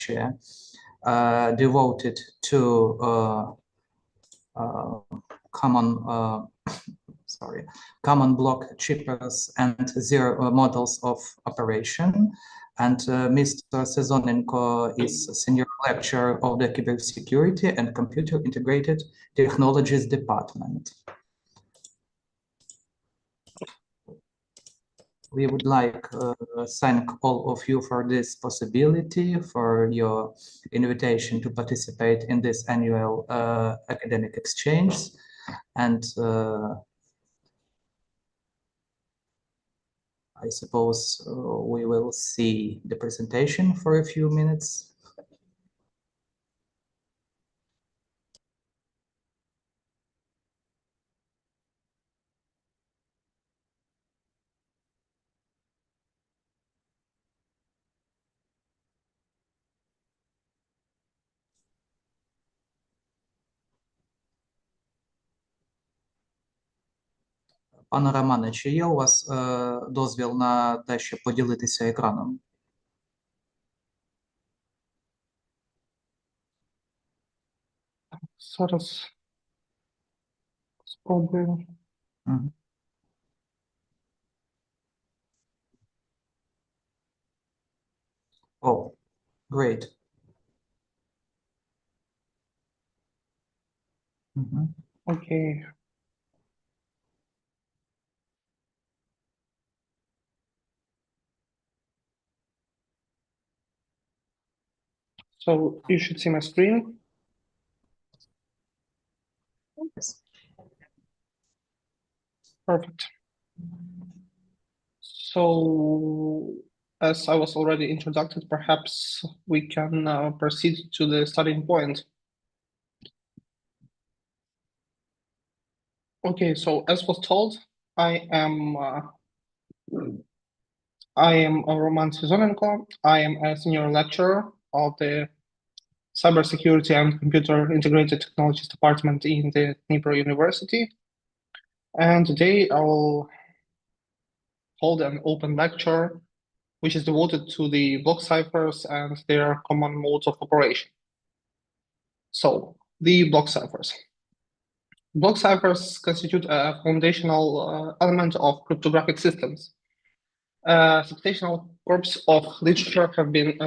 lecture devoted to common block Ciphers and zero models of operation. And Mr. Syzonenko is senior lecturer of the Cybersecurity and Computer Integrated Technologies Department. We would like to thank all of you for this possibility, for your invitation to participate in this annual academic exchange. And I suppose we will see the presentation for a few minutes. Пане Романе, чи є у вас дозвіл на те, щоб поділитися екраном? Зараз спробуємо. Oh, great. Okay. So you should see my screen. Yes. Perfect. So, as I was already introduced, perhaps we can proceed to the starting point. Okay, so as was told, I am Roman Syzonenko. I am a senior lecturer of the Cybersecurity and Computer Integrated Technologies Department in the Dnipro University. And today I will hold an open lecture which is devoted to the block ciphers and their common modes of operation. So, the block ciphers. Block ciphers constitute a foundational element of cryptographic systems. A substantial corpus of literature have been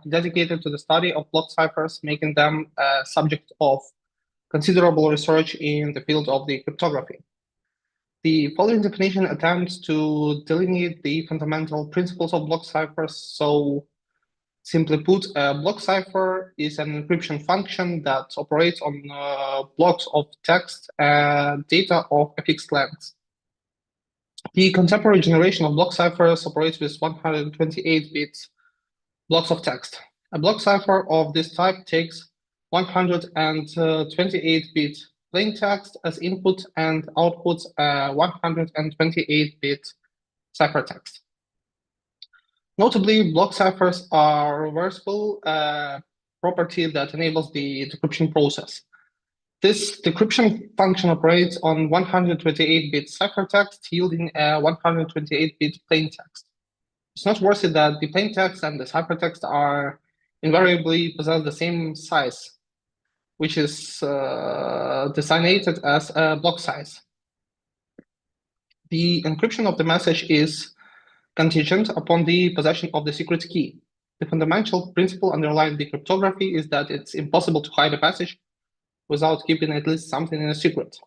dedicated to the study of block ciphers, making them a subject of considerable research in the field of the cryptography. The following definition attempts to delineate the fundamental principles of block ciphers. So, simply put, a block cipher is an encryption function that operates on blocks of text and data of a fixed length. The contemporary generation of block ciphers operates with 128-bit blocks of text. A block cipher of this type takes 128-bit plain text as input and outputs a 128-bit ciphertext. Notably, block ciphers are reversible, a property that enables the decryption process. This decryption function operates on 128-bit ciphertext, yielding a 128-bit plain text. It's noteworthy that the plain text and the ciphertext are invariably possess the same size, which is designated as a block size. The encryption of the message is contingent upon the possession of the secret key. The fundamental principle underlying the cryptography is that it's impossible to hide a message without keeping at least something in a secret.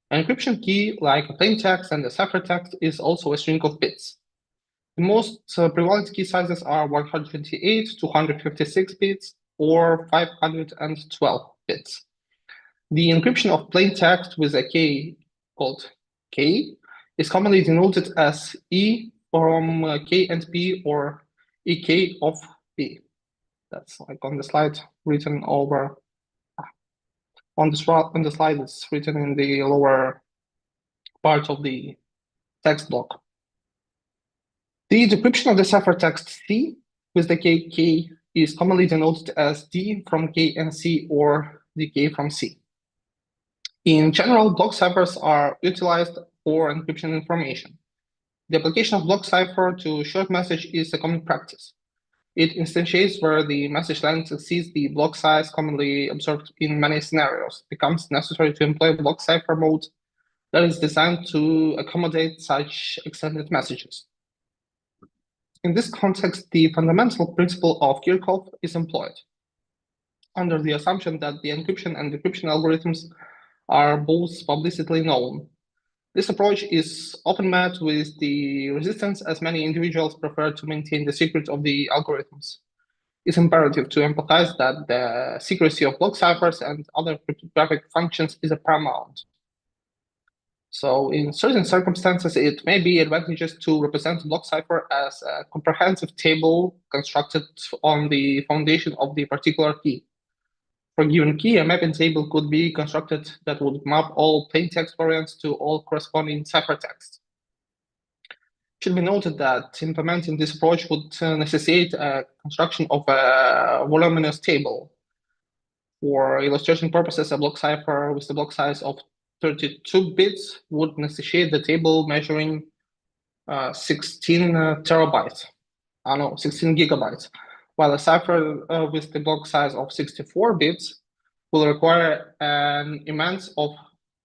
An encryption key, like a plain text and a ciphertext, is also a string of bits. The most prevalent key sizes are 128, 256 bits, or 512 bits. The encryption of plain text with a key called K is commonly denoted as E from K and P, or EK of P. That's like on the slide written over. On the slide, it's written in the lower part of the text block. The decryption of the ciphertext C with the KK is commonly denoted as D from K and C, or DK from C. In general, block ciphers are utilized for encryption information. The application of block cipher to short message is a common practice. It instantiates where the message length exceeds the block size commonly observed in many scenarios. It becomes necessary to employ block cipher mode that is designed to accommodate such extended messages. In this context, the fundamental principle of Kirchhoff is employed, under the assumption that the encryption and decryption algorithms are both publicly known. This approach is often met with the resistance, as many individuals prefer to maintain the secret of the algorithms. It's imperative to emphasize that the secrecy of block ciphers and other cryptographic functions is paramount. So in certain circumstances, it may be advantageous to represent a block cipher as a comprehensive table constructed on the foundation of the particular key. For a given key, a mapping table could be constructed that would map all plain text variants to all corresponding ciphertext. It should be noted that implementing this approach would necessitate a construction of a voluminous table. For illustration purposes, a block cipher with the block size of 32 bits would necessitate the table measuring 16 gigabytes, while a cipher with the block size of 64 bits will require an immense of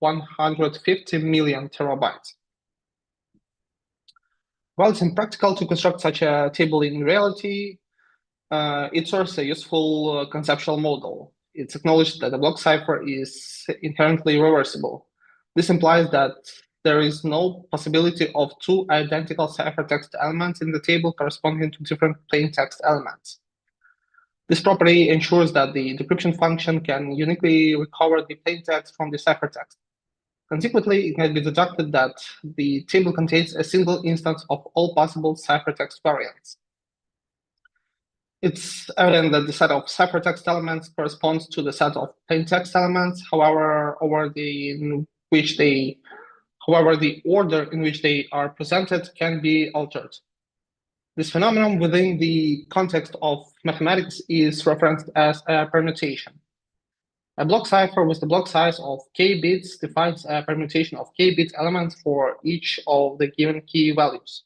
150 million terabytes. While it's impractical to construct such a table in reality, it serves a useful conceptual model. It's acknowledged that a block cipher is inherently reversible. This implies that there is no possibility of two identical ciphertext elements in the table corresponding to different plain text elements. This property ensures that the decryption function can uniquely recover the plain text from the ciphertext. Consequently, it can be deducted that the table contains a single instance of all possible ciphertext variants. It's evident that the set of ciphertext elements corresponds to the set of plain text elements. However, the order in which they are presented can be altered. This phenomenon within the context of mathematics is referenced as a permutation. A block cipher with the block size of k bits defines a permutation of k bit elements for each of the given key values.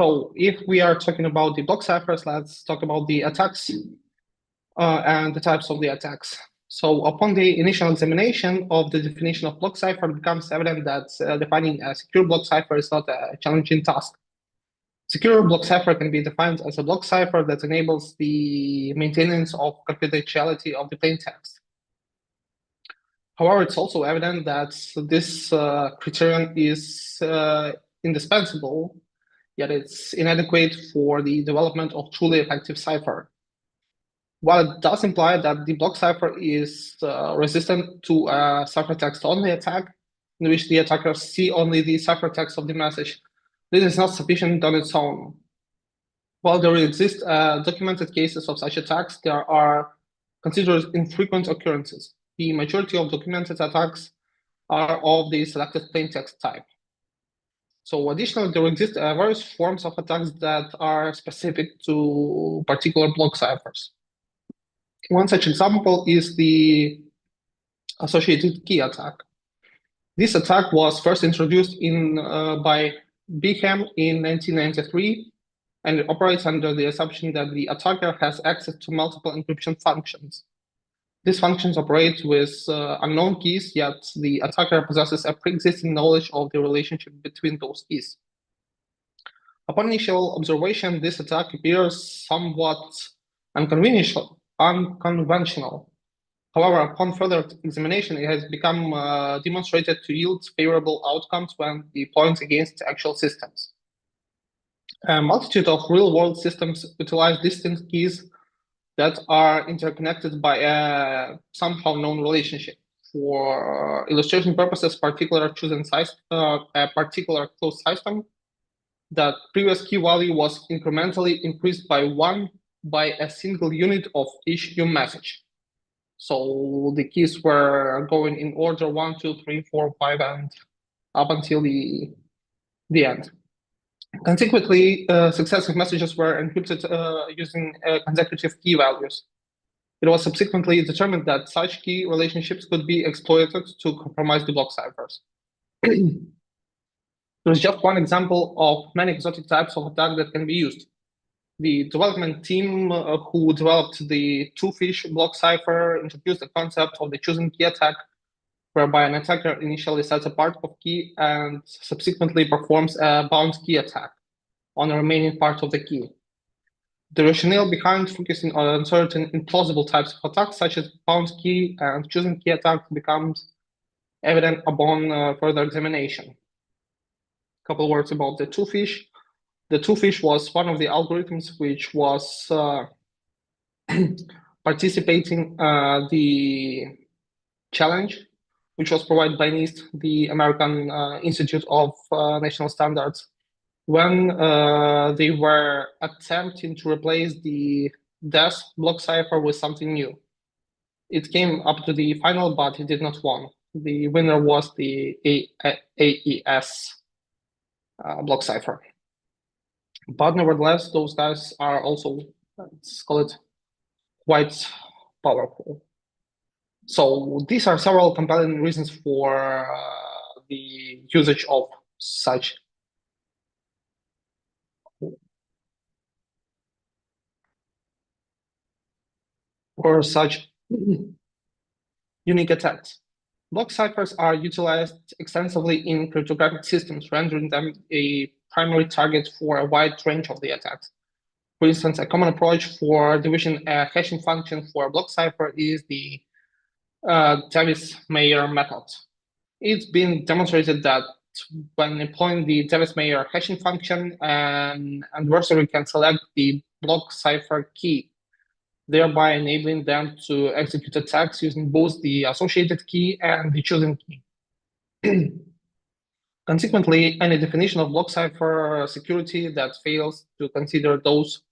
So if we are talking about the block ciphers, let's talk about the attacks and the types of the attacks. So upon the initial examination of the definition of block cipher, it becomes evident that defining a secure block cipher is not a challenging task. Secure block cipher can be defined as a block cipher that enables the maintenance of confidentiality of the plain text. However, it's also evident that this criterion is indispensable, yet it's inadequate for the development of truly effective cipher. While it does imply that the block cipher is resistant to a ciphertext-only attack, in which the attackers see only the ciphertext of the message, this is not sufficient on its own. While there exist documented cases of such attacks, there are considered infrequent occurrences. The majority of documented attacks are of the selected plaintext type. So additionally, there exist various forms of attacks that are specific to particular block ciphers. One such example is the associated key attack. This attack was first introduced by Behem in 1993, and it operates under the assumption that the attacker has access to multiple encryption functions. These functions operate with unknown keys, yet the attacker possesses a pre-existing knowledge of the relationship between those keys. Upon initial observation, this attack appears somewhat unconventional. However, upon further examination, it has become demonstrated to yield favorable outcomes when deployed against actual systems. A multitude of real-world systems utilize distinct keys that are interconnected by a somehow known relationship. For illustration purposes, a particular closed system, that previous key value was incrementally increased by 1 by a single unit of each new message. So the keys were going in order 1, 2, 3, 4, 5, and up until the end. Consequently, successive messages were encrypted using consecutive key values. It was subsequently determined that such key relationships could be exploited to compromise the block ciphers. There's just one example of many exotic types of attack that can be used. The development team who developed the two-fish block cipher introduced the concept of the chosen key attack, whereby an attacker initially sets a part of key and subsequently performs a bound key attack on the remaining part of the key. The rationale behind focusing on certain implausible types of attacks, such as bound key and chosen key attack, becomes evident upon further examination. A couple words about the two-fish. The two-fish was one of the algorithms which was participating the challenge, which was provided by NIST, the American Institute of National Standards, when they were attempting to replace the DES block cipher with something new. It came up to the final, but it did not win. The winner was the AES block cipher. But nevertheless, those guys are also, let's call it, quite powerful. So these are several compelling reasons for the usage of such unique attacks. Block ciphers are utilized extensively in cryptographic systems, rendering them a primary target for a wide range of the attacks. For instance, a common approach for division a hashing function for a block cipher is the Davis-Mayer method. It's been demonstrated that when employing the Davis-Mayer hashing function, an adversary can select the block cipher key, thereby enabling them to execute attacks using both the associated key and the chosen key. Consequently, any definition of block cipher security that fails to consider those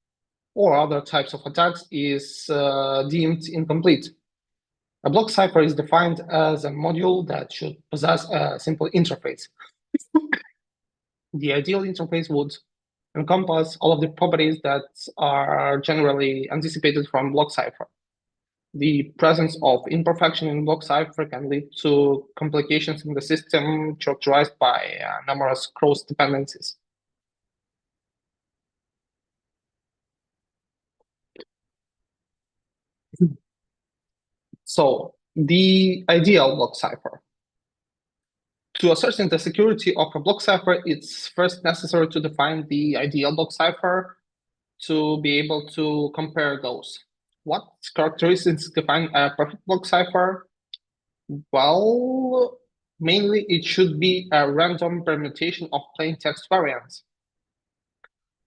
or other types of attacks is deemed incomplete. A block cipher is defined as a module that should possess a simple interface. The ideal interface would encompass all of the properties that are generally anticipated from block cipher. The presence of imperfection in block cipher can lead to complications in the system characterized by numerous cross dependencies. So the ideal block cipher. To ascertain the security of a block cipher, it's first necessary to define the ideal block cipher to be able to compare those. What characteristics define a perfect block cipher? Well, mainly it should be a random permutation of plain text variants.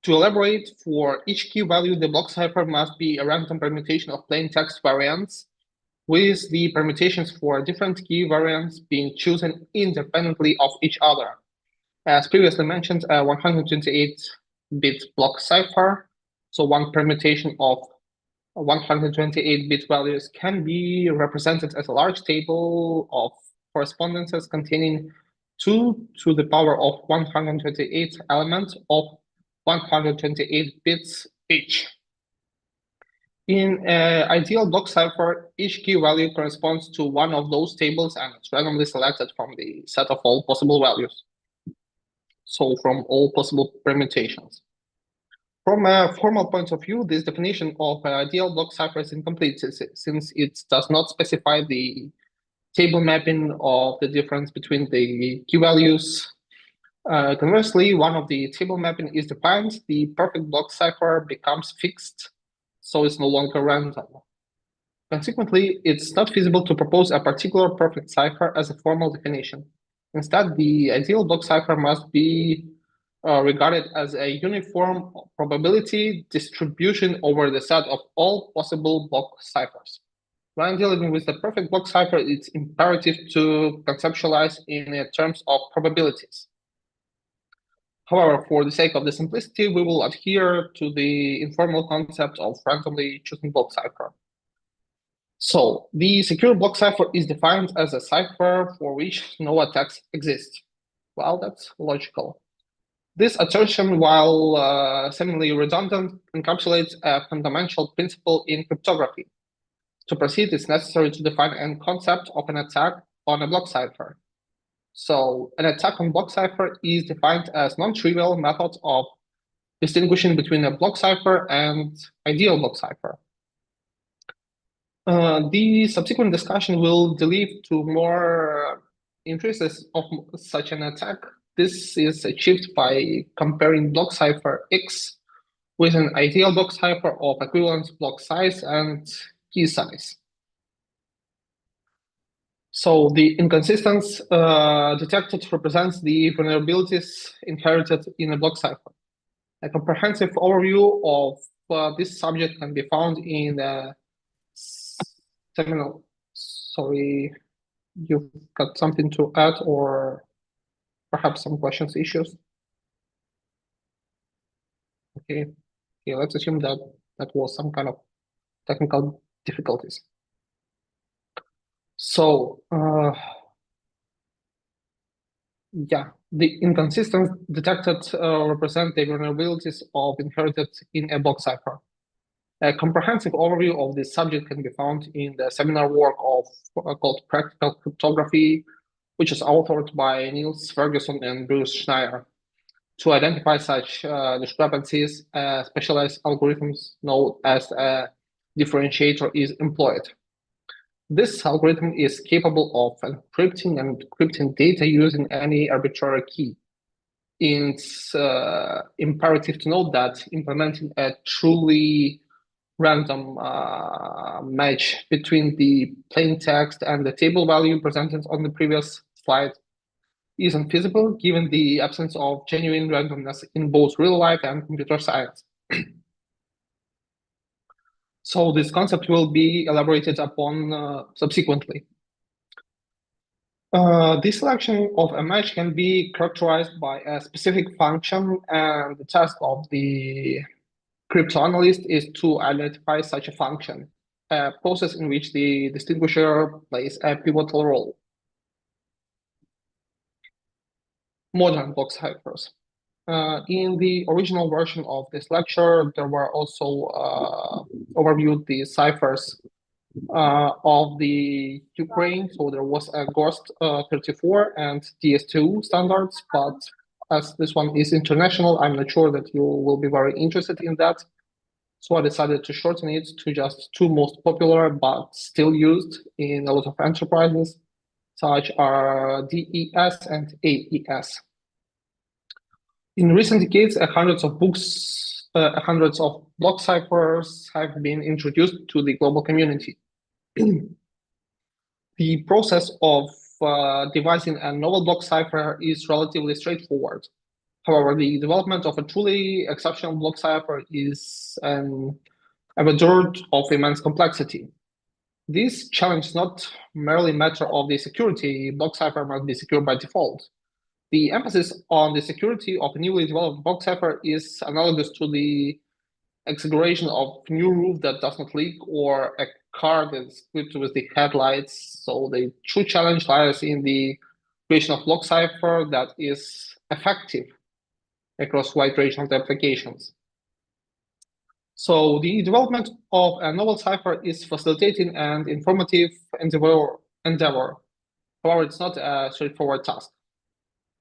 To elaborate, for each key value, the block cipher must be a random permutation of plain text variants, with the permutations for different key variants being chosen independently of each other. As previously mentioned, a 128-bit block cipher, so one permutation of 128-bit values can be represented as a large table of correspondences containing 2 to the power of 128 elements of 128 bits each. In an ideal block cipher, each key value corresponds to one of those tables and it's randomly selected from the set of all possible values. So from all possible permutations. From a formal point of view, this definition of an ideal block cipher is incomplete since it does not specify the table mapping of the difference between the key values. Conversely, one of the table mapping is defined, the perfect block cipher becomes fixed, so it's no longer random. Consequently, it's not feasible to propose a particular perfect cipher as a formal definition. Instead, the ideal block cipher must be regarded as a uniform probability distribution over the set of all possible block ciphers. When dealing with the perfect block cipher, it's imperative to conceptualize in terms of probabilities. However, for the sake of the simplicity, we will adhere to the informal concept of randomly chosen block cipher. So the secure block cipher is defined as a cipher for which no attacks exist. Well, that's logical. This assertion, while seemingly redundant, encapsulates a fundamental principle in cryptography. To proceed, it's necessary to define a concept of an attack on a block cipher. So an attack on block cipher is defined as non-trivial method of distinguishing between a block cipher and ideal block cipher. The subsequent discussion will delve to more interests of such an attack. This is achieved by comparing block cipher X with an ideal block cipher of equivalent block size and key size. So the inconsistency detected represents the vulnerabilities inherited in a block cipher. A comprehensive overview of this subject can be found in the seminal. Sorry, you've got something to add or perhaps some questions, issues? Okay, let's assume that that was some kind of technical difficulties. So, yeah, the inconsistencies detected represent the vulnerabilities of inherited in a block cipher. A comprehensive overview of this subject can be found in the seminar work of called Practical Cryptography, which is authored by Niels Ferguson and Bruce Schneier. To identify such discrepancies, specialized algorithms known as a differentiator is employed. This algorithm is capable of encrypting and decrypting data using any arbitrary key. It's imperative to note that implementing a truly random match between the plain text and the table value presented on the previous slide isn't feasible given the absence of genuine randomness in both real life and computer science. So this concept will be elaborated upon subsequently. The selection of a match can be characterized by a specific function, and the task of the cryptanalyst is to identify such a function, a process in which the distinguisher plays a pivotal role. Modern block ciphers. In the original version of this lecture, there were also overviewed the ciphers of the Ukraine. So there was a GOST 34 and DS2 standards, but as this one is international, I'm not sure that you will be very interested in that. So I decided to shorten it to just two most popular, but still used in a lot of enterprises, such are DES and AES. In recent decades, hundreds of block ciphers have been introduced to the global community. The process of devising a novel block cipher is relatively straightforward. However, the development of a truly exceptional block cipher is an aventure of immense complexity. This challenge is not merely a matter of the security. Block cipher must be secure by default. The emphasis on the security of a newly developed block cipher is analogous to the exaggeration of a new roof that does not leak or a car that is equipped with the headlights. So the true challenge lies in the creation of block cipher that is effective across a wide range of the applications. So the development of a novel cipher is facilitating and informative endeavor. However, it's not a straightforward task.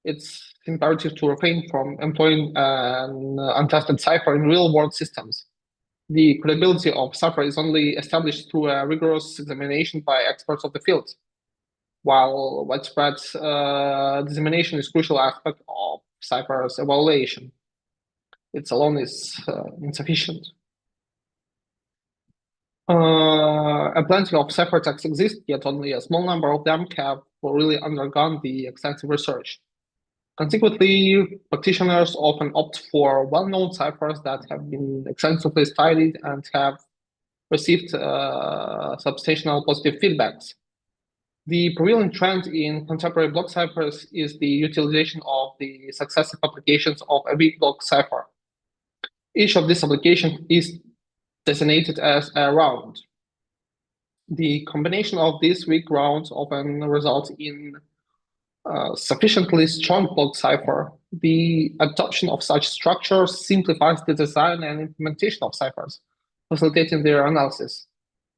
It's imperative to refrain from employing an untested cipher in real-world systems. The credibility of cipher is only established through a rigorous examination by experts of the field, while widespread dissemination is a crucial aspect of cipher's evaluation. It alone is insufficient. Plenty of ciphertexts exist, yet only a small number of them have really undergone the extensive research. Consequently, practitioners often opt for well-known ciphers that have been extensively studied and have received substantial positive feedbacks. The prevailing trend in contemporary block ciphers is the utilization of the successive applications of a weak block cipher. Each of these applications is designated as a round. The combination of these weak rounds often results in sufficiently strong block cipher. The adoption of such structures simplifies the design and implementation of ciphers, facilitating their analysis.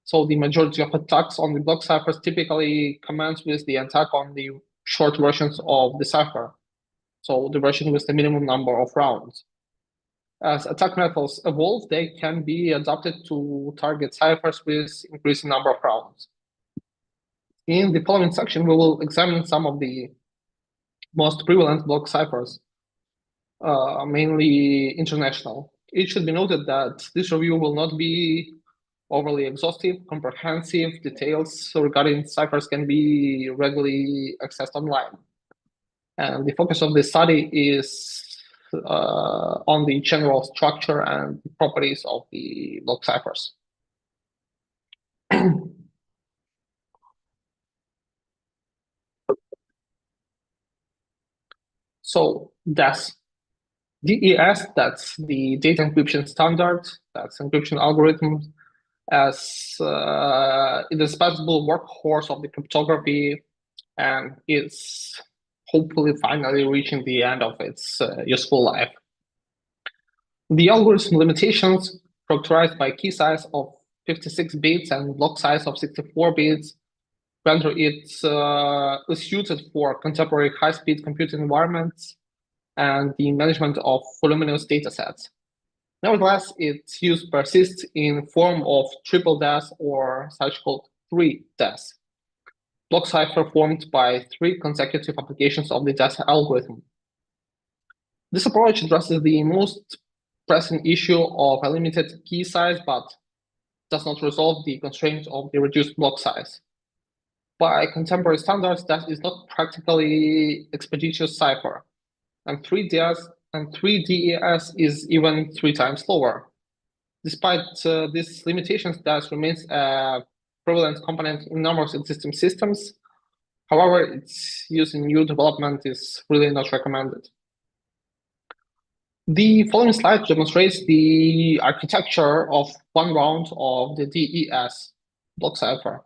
So the majority of attacks on the block ciphers typically commence with the attack on the short versions of the cipher, so the version with the minimum number of rounds. As attack methods evolve, they can be adapted to target ciphers with increasing number of rounds. In the following section, we will examine some of the most prevalent block ciphers, mainly international. It should be noted that this review will not be overly exhaustive. Comprehensive details regarding ciphers can be readily accessed online. And the focus of this study is on the general structure and properties of the block ciphers. So DES. DES, that's the data encryption standard, that's encryption algorithm, as indispensable workhorse of the cryptography, and it's hopefully finally reaching the end of its useful life. The algorithm limitations, characterized by key size of 56 bits and block size of 64 bits, render it suited for contemporary high-speed computing environments and the management of voluminous datasets. Nevertheless, its use persists in form of triple DES or such called 3-DES, block cipher formed by 3 consecutive applications of the DES algorithm. This approach addresses the most pressing issue of a limited key size, but does not resolve the constraint of the reduced block size. By contemporary standards, that is not practically expeditious cipher, and 3-DES and 3-DES is even 3 times slower. Despite these limitations, DES remains a prevalent component in numerous existing systems. However, its use in new development is really not recommended. The following slide demonstrates the architecture of one round of the DES block cipher.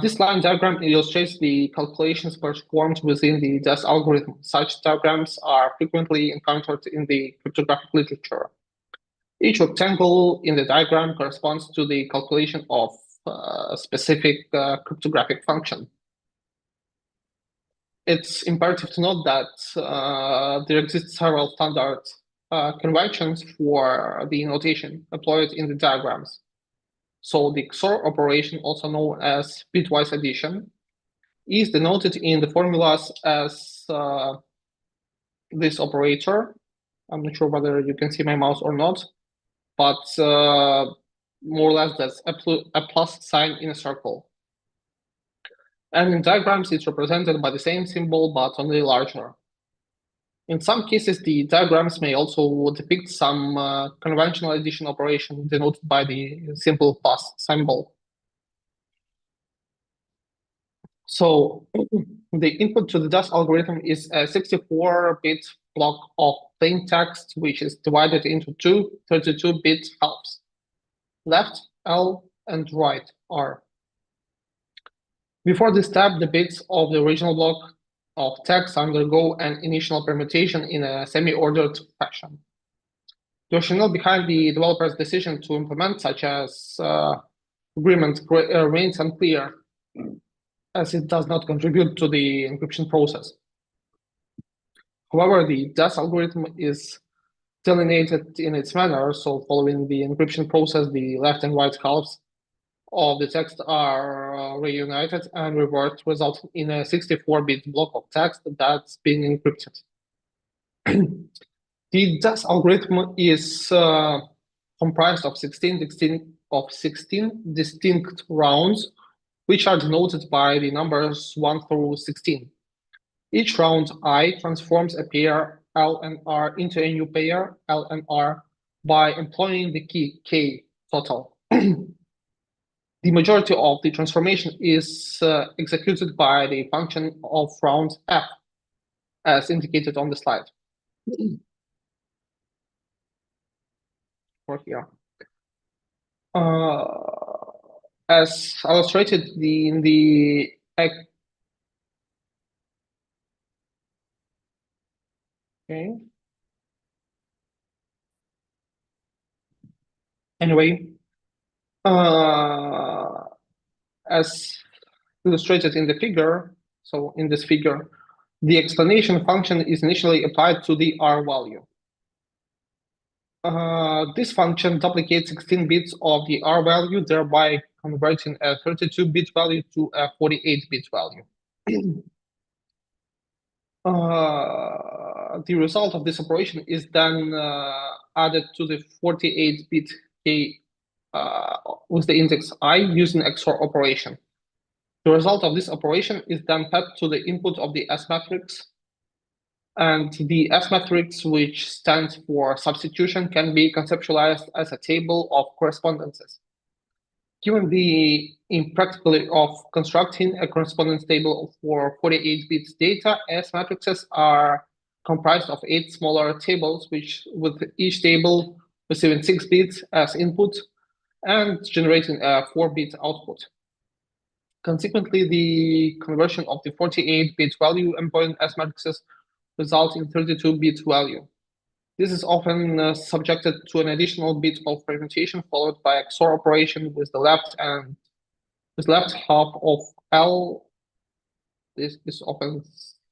This line diagram illustrates the calculations performed within the DES algorithm. Such diagrams are frequently encountered in the cryptographic literature. Each rectangle in the diagram corresponds to the calculation of a specific cryptographic function. It's imperative to note that there exist several standard conventions for the notation employed in the diagrams. So the XOR operation, also known as bitwise addition, is denoted in the formulas as this operator. I'm not sure whether you can see my mouse or not, but more or less that's a plus sign in a circle. And in diagrams, it's represented by the same symbol, but only larger. In some cases, the diagrams may also depict some conventional addition operation denoted by the simple plus symbol. So the input to the DES algorithm is a 64-bit block of plain text, which is divided into 2 32-bit halves, left L and right R. Before this step, the bits of the original block of text undergo an initial permutation in a semi-ordered fashion. The rationale behind the developer's decision to implement such as agreement remains unclear, as it does not contribute to the encryption process. However, the DES algorithm is delineated in its manner, so following the encryption process, the left and right halves of the text are reunited and revert, resulting in a 64-bit block of text that's being encrypted. The DES algorithm is comprised of 16 distinct rounds, which are denoted by the numbers 1 through 16. Each round I transforms a pair L and R into a new pair L and R by employing the key K total. The majority of the transformation is executed by the function of round F, as indicated on the slide. Or here. As illustrated in the okay. Anyway, as illustrated in the figure, So in this figure, the explanation function is initially applied to the R value. This function duplicates 16 bits of the R value, thereby converting a 32-bit value to a 48-bit value. The result of this operation is then added to the 48-bit K with the index I using XOR operation. The result of this operation is then fed to the input of the S matrix. And the S matrix, which stands for substitution, can be conceptualized as a table of correspondences. Given the impracticality of constructing a correspondence table for 48-bit data, S matrices are comprised of 8 smaller tables, with each table receiving 6 bits as input and generating a 4-bit output. Consequently, the conversion of the 48-bit value employing S matrices results in 32-bit value. This is often subjected to an additional bit of permutation followed by XOR operation with the left half of L. This is often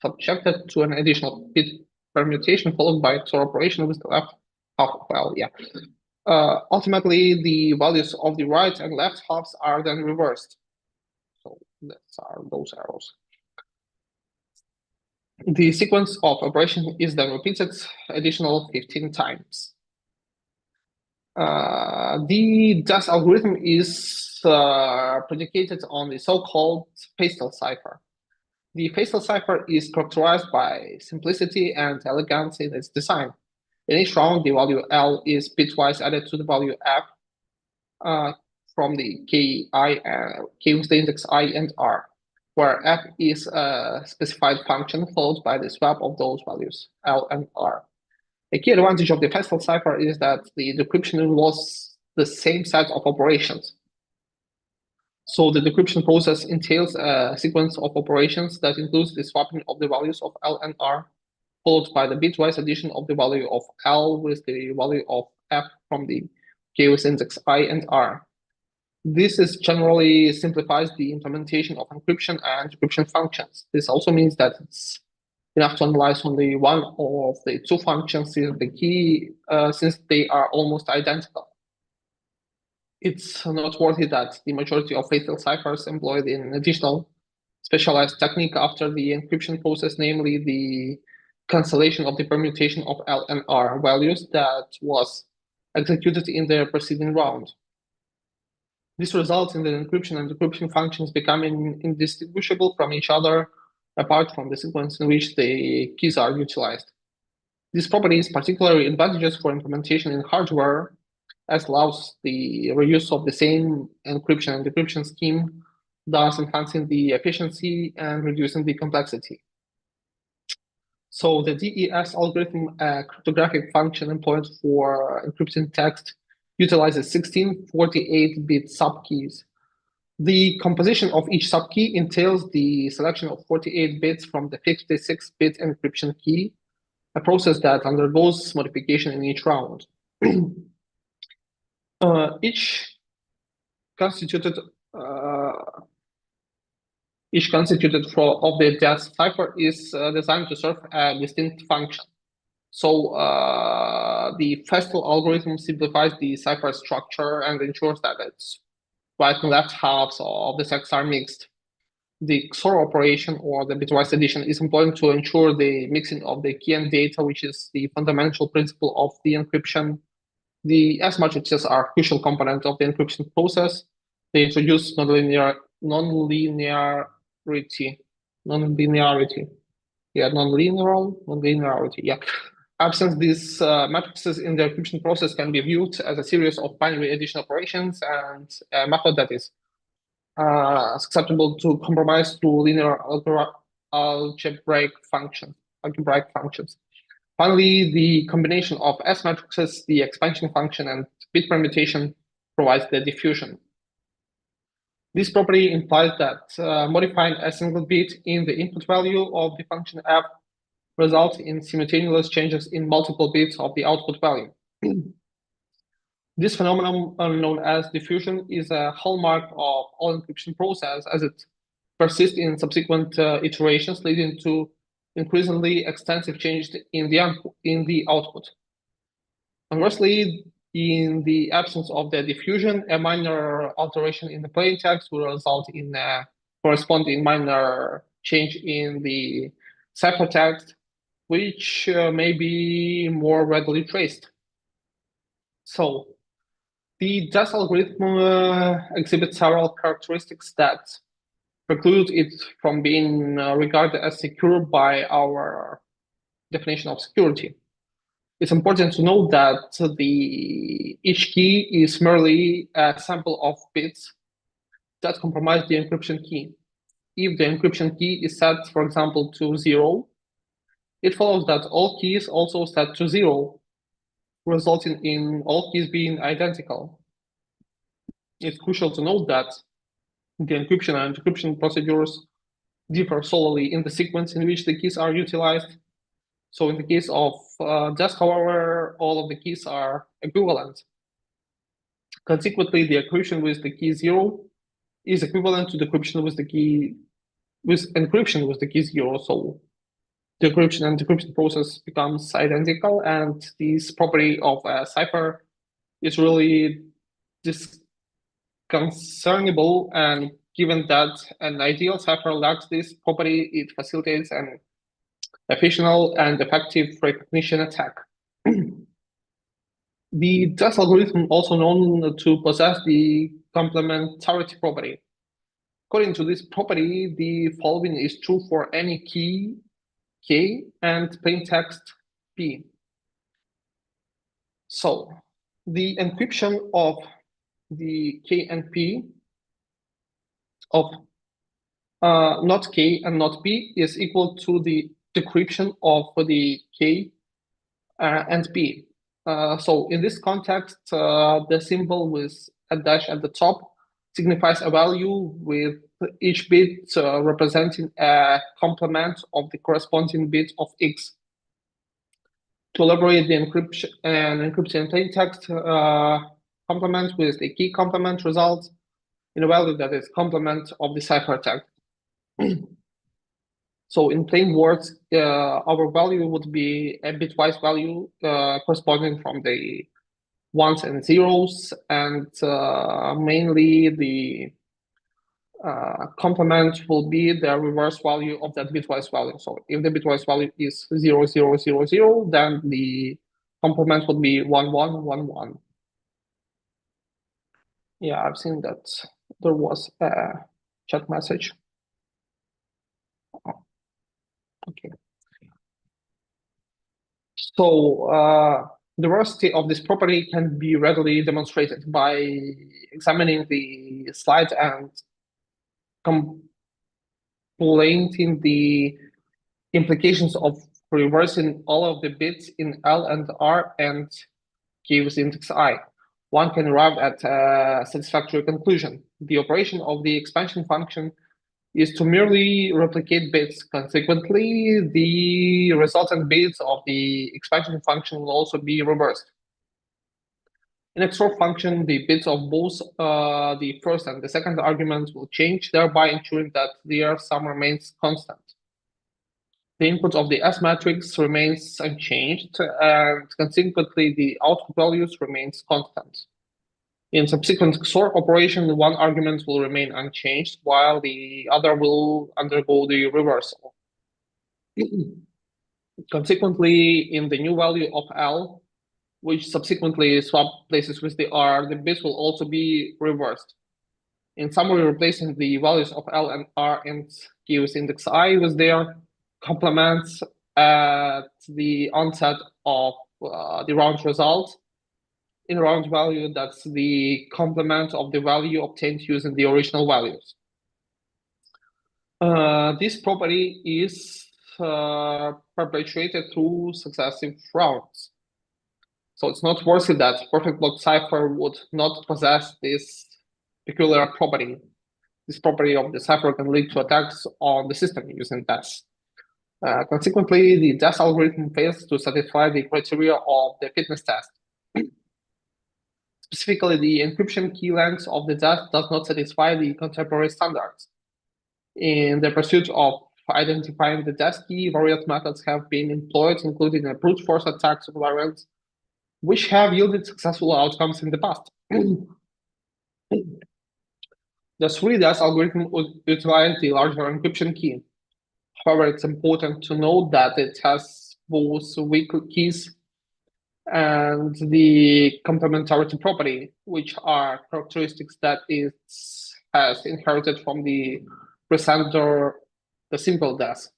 subjected to an additional bit permutation followed by XOR operation with the left half of L. Yeah. Ultimately, the values of the right and left halves are then reversed. So that's those arrows. The sequence of operation is then repeated additional 15 times. The DAS algorithm is predicated on the so-called pastel cipher. The pastel cipher is characterized by simplicity and elegance in its design. In each round, the value L is bitwise added to the value F from the K with the index I and R, where F is a specified function followed by the swap of those values, L and R. A key advantage of the pastel cipher is that the decryption involves the same set of operations. So the decryption process entails a sequence of operations that includes the swapping of the values of L and R, followed by the bitwise addition of the value of L with the value of F from the K with index I and R. This is generally simplifies the implementation of encryption and decryption functions. This also means that it's enough to analyze only one of the two functions since they are almost identical. It's noteworthy that the majority of pastel ciphers employed an additional specialized technique after the encryption process, namely the cancellation of the permutation of L and R values that was executed in the preceding round. This results in the encryption and decryption functions becoming indistinguishable from each other apart from the sequence in which the keys are utilized. This property is particularly advantageous for implementation in hardware, as allows the reuse of the same encryption and decryption scheme, thus enhancing the efficiency and reducing the complexity. So the DES algorithm, a cryptographic function employed for encrypting text, utilizes 16 48-bit subkeys. The composition of each subkey entails the selection of 48 bits from the 56-bit encryption key, a process that undergoes modification in each round. Each constituted of the DAS cipher is designed to serve a distinct function. So the pastel algorithm simplifies the cipher structure and ensures that its right and left halves of the sets are mixed. The XOR operation, or the bitwise addition, is employed to ensure the mixing of the key and data, which is the fundamental principle of the encryption. The S matrices are a crucial component of the encryption process. They introduce nonlinearity. Absent these matrices in the encryption process can be viewed as a series of binary addition operations and a method that is susceptible to compromise through linear algebraic functions. Finally, the combination of S matrices, the expansion function, and bit permutation provides the diffusion. This property implies that modifying a single bit in the input value of the function f results in simultaneous changes in multiple bits of the output value. This phenomenon, known as diffusion, is a hallmark of all encryption process, as it persist in subsequent iterations, leading to increasingly extensive changes in the output. Conversely, in the absence of the diffusion, a minor alteration in the plain text will result in a corresponding minor change in the ciphertext, which may be more readily traced. So, the DES algorithm exhibits several characteristics that preclude it from being regarded as secure by our definition of security. It's important to note that each key is merely a sample of bits that comprise the encryption key. If the encryption key is set, for example, to 0, it follows that all keys also set to 0, resulting in all keys being identical. It's crucial to note that the encryption and decryption procedures differ solely in the sequence in which the keys are utilized. So in the case of DES, however, all of the keys are equivalent. Consequently, the encryption with the key 0 is equivalent to encryption with the key 0. So the encryption and decryption process becomes identical, and this property of a cipher is really disconcernible. And given that an ideal cipher lacks this property, it facilitates an efficient and effective recognition attack. The DES algorithm, also known to possess the complementarity property. According to this property, the following is true for any key K and plain text P. So the encryption of the K and P of not K and not P is equal to the decryption of the K and P. So in this context, the symbol with a dash at the top signifies a value with each bit representing a complement of the corresponding bit of X. To elaborate the encryption in plain text complement with the key complement results in a value that is complement of the ciphertext. So in plain words, our value would be a bitwise value corresponding from the ones and zeros, and mainly the complement will be the reverse value of that bitwise value. So if the bitwise value is 0, 0, 0, 0, then the complement would be 1, 1, 1, 1. Yeah, I've seen that there was a chat message. Okay. So the veracity of this property can be readily demonstrated by examining the slide and completing the implications of reversing all of the bits in L and R and gives index I. One can arrive at a satisfactory conclusion. The operation of the expansion function is to merely replicate bits. Consequently, the resultant bits of the expansion function will also be reversed. In XOR function, the bits of both the first and the second arguments will change, thereby ensuring that their sum remains constant. The input of the S matrix remains unchanged, and consequently, the output values remains constant. In subsequent XOR operation, one argument will remain unchanged, while the other will undergo the reversal. Consequently, in the new value of L, which subsequently swap places with the R, the bits will also be reversed. In summary, replacing the values of L and R and gives index I with their complements at the onset of the round result. In round value, that's the complement of the value obtained using the original values. This property is perpetuated through successive rounds. So it's noteworthy that perfect block cipher would not possess this peculiar property. This property of the cipher can lead to attacks on the system using DES. Consequently, the DES algorithm fails to satisfy the criteria of the fitness test. Specifically, the encryption key length of the DES does not satisfy the contemporary standards. In the pursuit of identifying the DAS key, various methods have been employed, including a brute force attacks of variants, which have yielded successful outcomes in the past. The 3DAS algorithm would utilize the larger encryption key. However, it's important to note that it has both weak keys and the complementarity property, which are characteristics that it has inherited from the presenter, the simple DAS.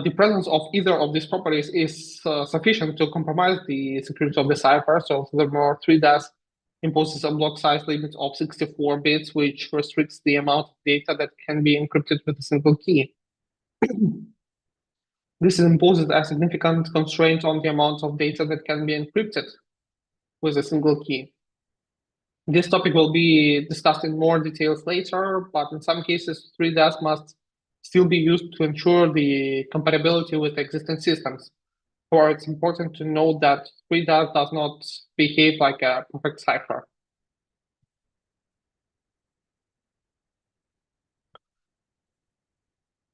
The presence of either of these properties is sufficient to compromise the security of the cipher. So furthermore, 3DAS imposes a block size limit of 64 bits, which restricts the amount of data that can be encrypted with a single key. This imposes a significant constraint on the amount of data that can be encrypted with a single key. This topic will be discussed in more details later, but in some cases, 3DAS must still be used to ensure the compatibility with existing systems. However, it's important to note that 3DAS does not behave like a perfect cipher.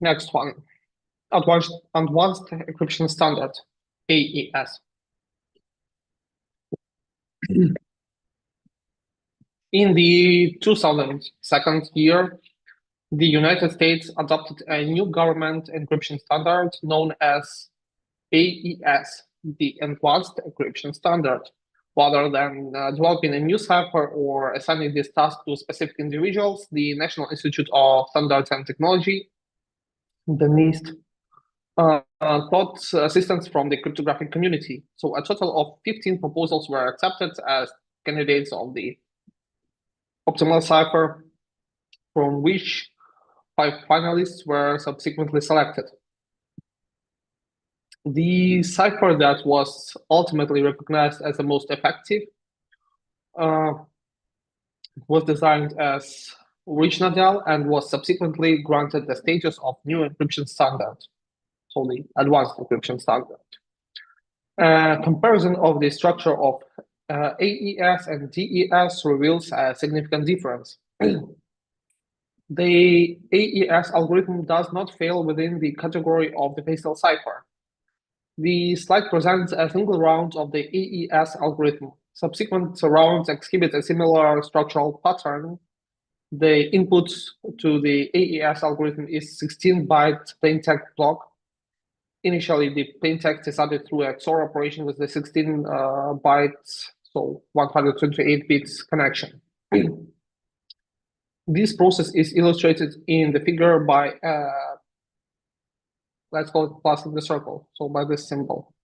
Next one, Advanced Encryption Standard, AES. In the 2002 year, the United States adopted a new government encryption standard known as AES, the Advanced Encryption Standard. Rather than developing a new cipher or assigning this task to specific individuals, the National Institute of Standards and Technology, the NIST, sought assistance from the cryptographic community. So a total of 15 proposals were accepted as candidates of the optimal cipher, from which 5 finalists were subsequently selected. The cipher that was ultimately recognized as the most effective was designed as original and was subsequently granted the status of new encryption standard, so the advanced encryption standard. Comparison of the structure of AES and DES reveals a significant difference. The AES algorithm does not fail within the category of the pastel cipher. The slide presents a single round of the AES algorithm. Subsequent rounds exhibit a similar structural pattern. The input to the AES algorithm is 16-byte plaintext block. Initially, the plaintext is added through a XOR operation with the 16 bytes, so 128 bits connection. This process is illustrated in the figure by let's call it plus in the circle, so by this symbol,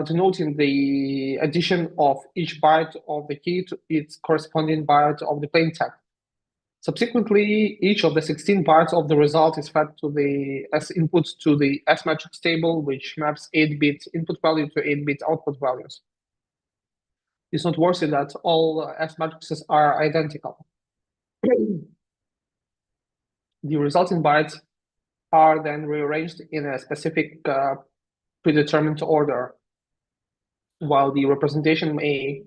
denoting the addition of each byte of the key to its corresponding byte of the plaintext. Subsequently, each of the 16 bytes of the result is fed to the as input to the S matrix table, which maps 8-bit input value to 8-bit output values. It's noteworthy that all S matrices are identical. The resulting bytes are then rearranged in a specific predetermined order. While the representation may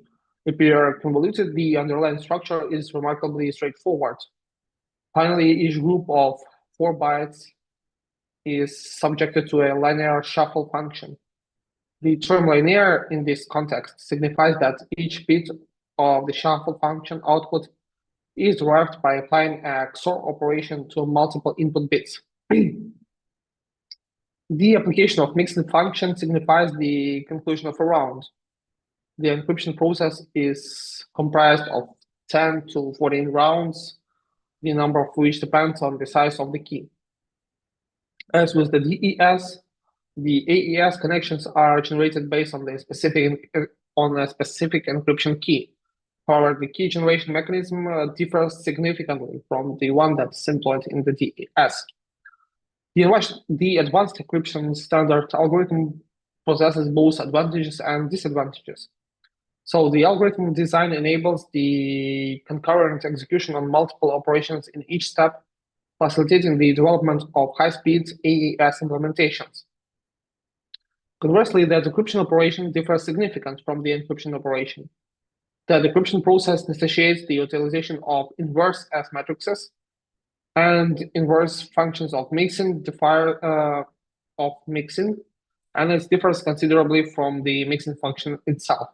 appear convoluted, the underlying structure is remarkably straightforward. Finally, each group of 4 bytes is subjected to a linear shuffle function. The term linear in this context signifies that each bit of the shuffle function output is derived by applying a XOR operation to multiple input bits. The application of mixed function signifies the conclusion of a round. The encryption process is comprised of 10 to 14 rounds, the number of which depends on the size of the key. As with the DES, the AES connections are generated based on a specific encryption key. However, the key generation mechanism differs significantly from the one that's employed in the DES. The advanced encryption standard algorithm possesses both advantages and disadvantages. So the algorithm design enables the concurrent execution on multiple operations in each step, facilitating the development of high-speed AES implementations. Conversely, the decryption operation differs significantly from the encryption operation. The decryption process necessitates the utilization of inverse S matrices and inverse functions of mixing, and it differs considerably from the mixing function itself.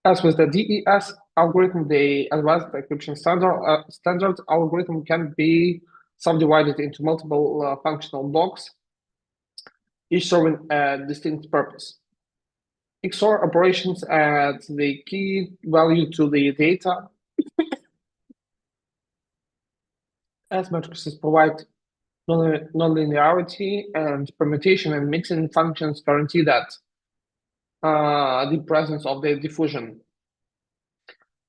As with the DES algorithm, the advanced decryption standard algorithm can be subdivided into multiple functional blocks, each serving a distinct purpose. XOR operations add the key value to the data. As matrices provide nonlinearity, and permutation and mixing functions guarantee that the presence of the diffusion.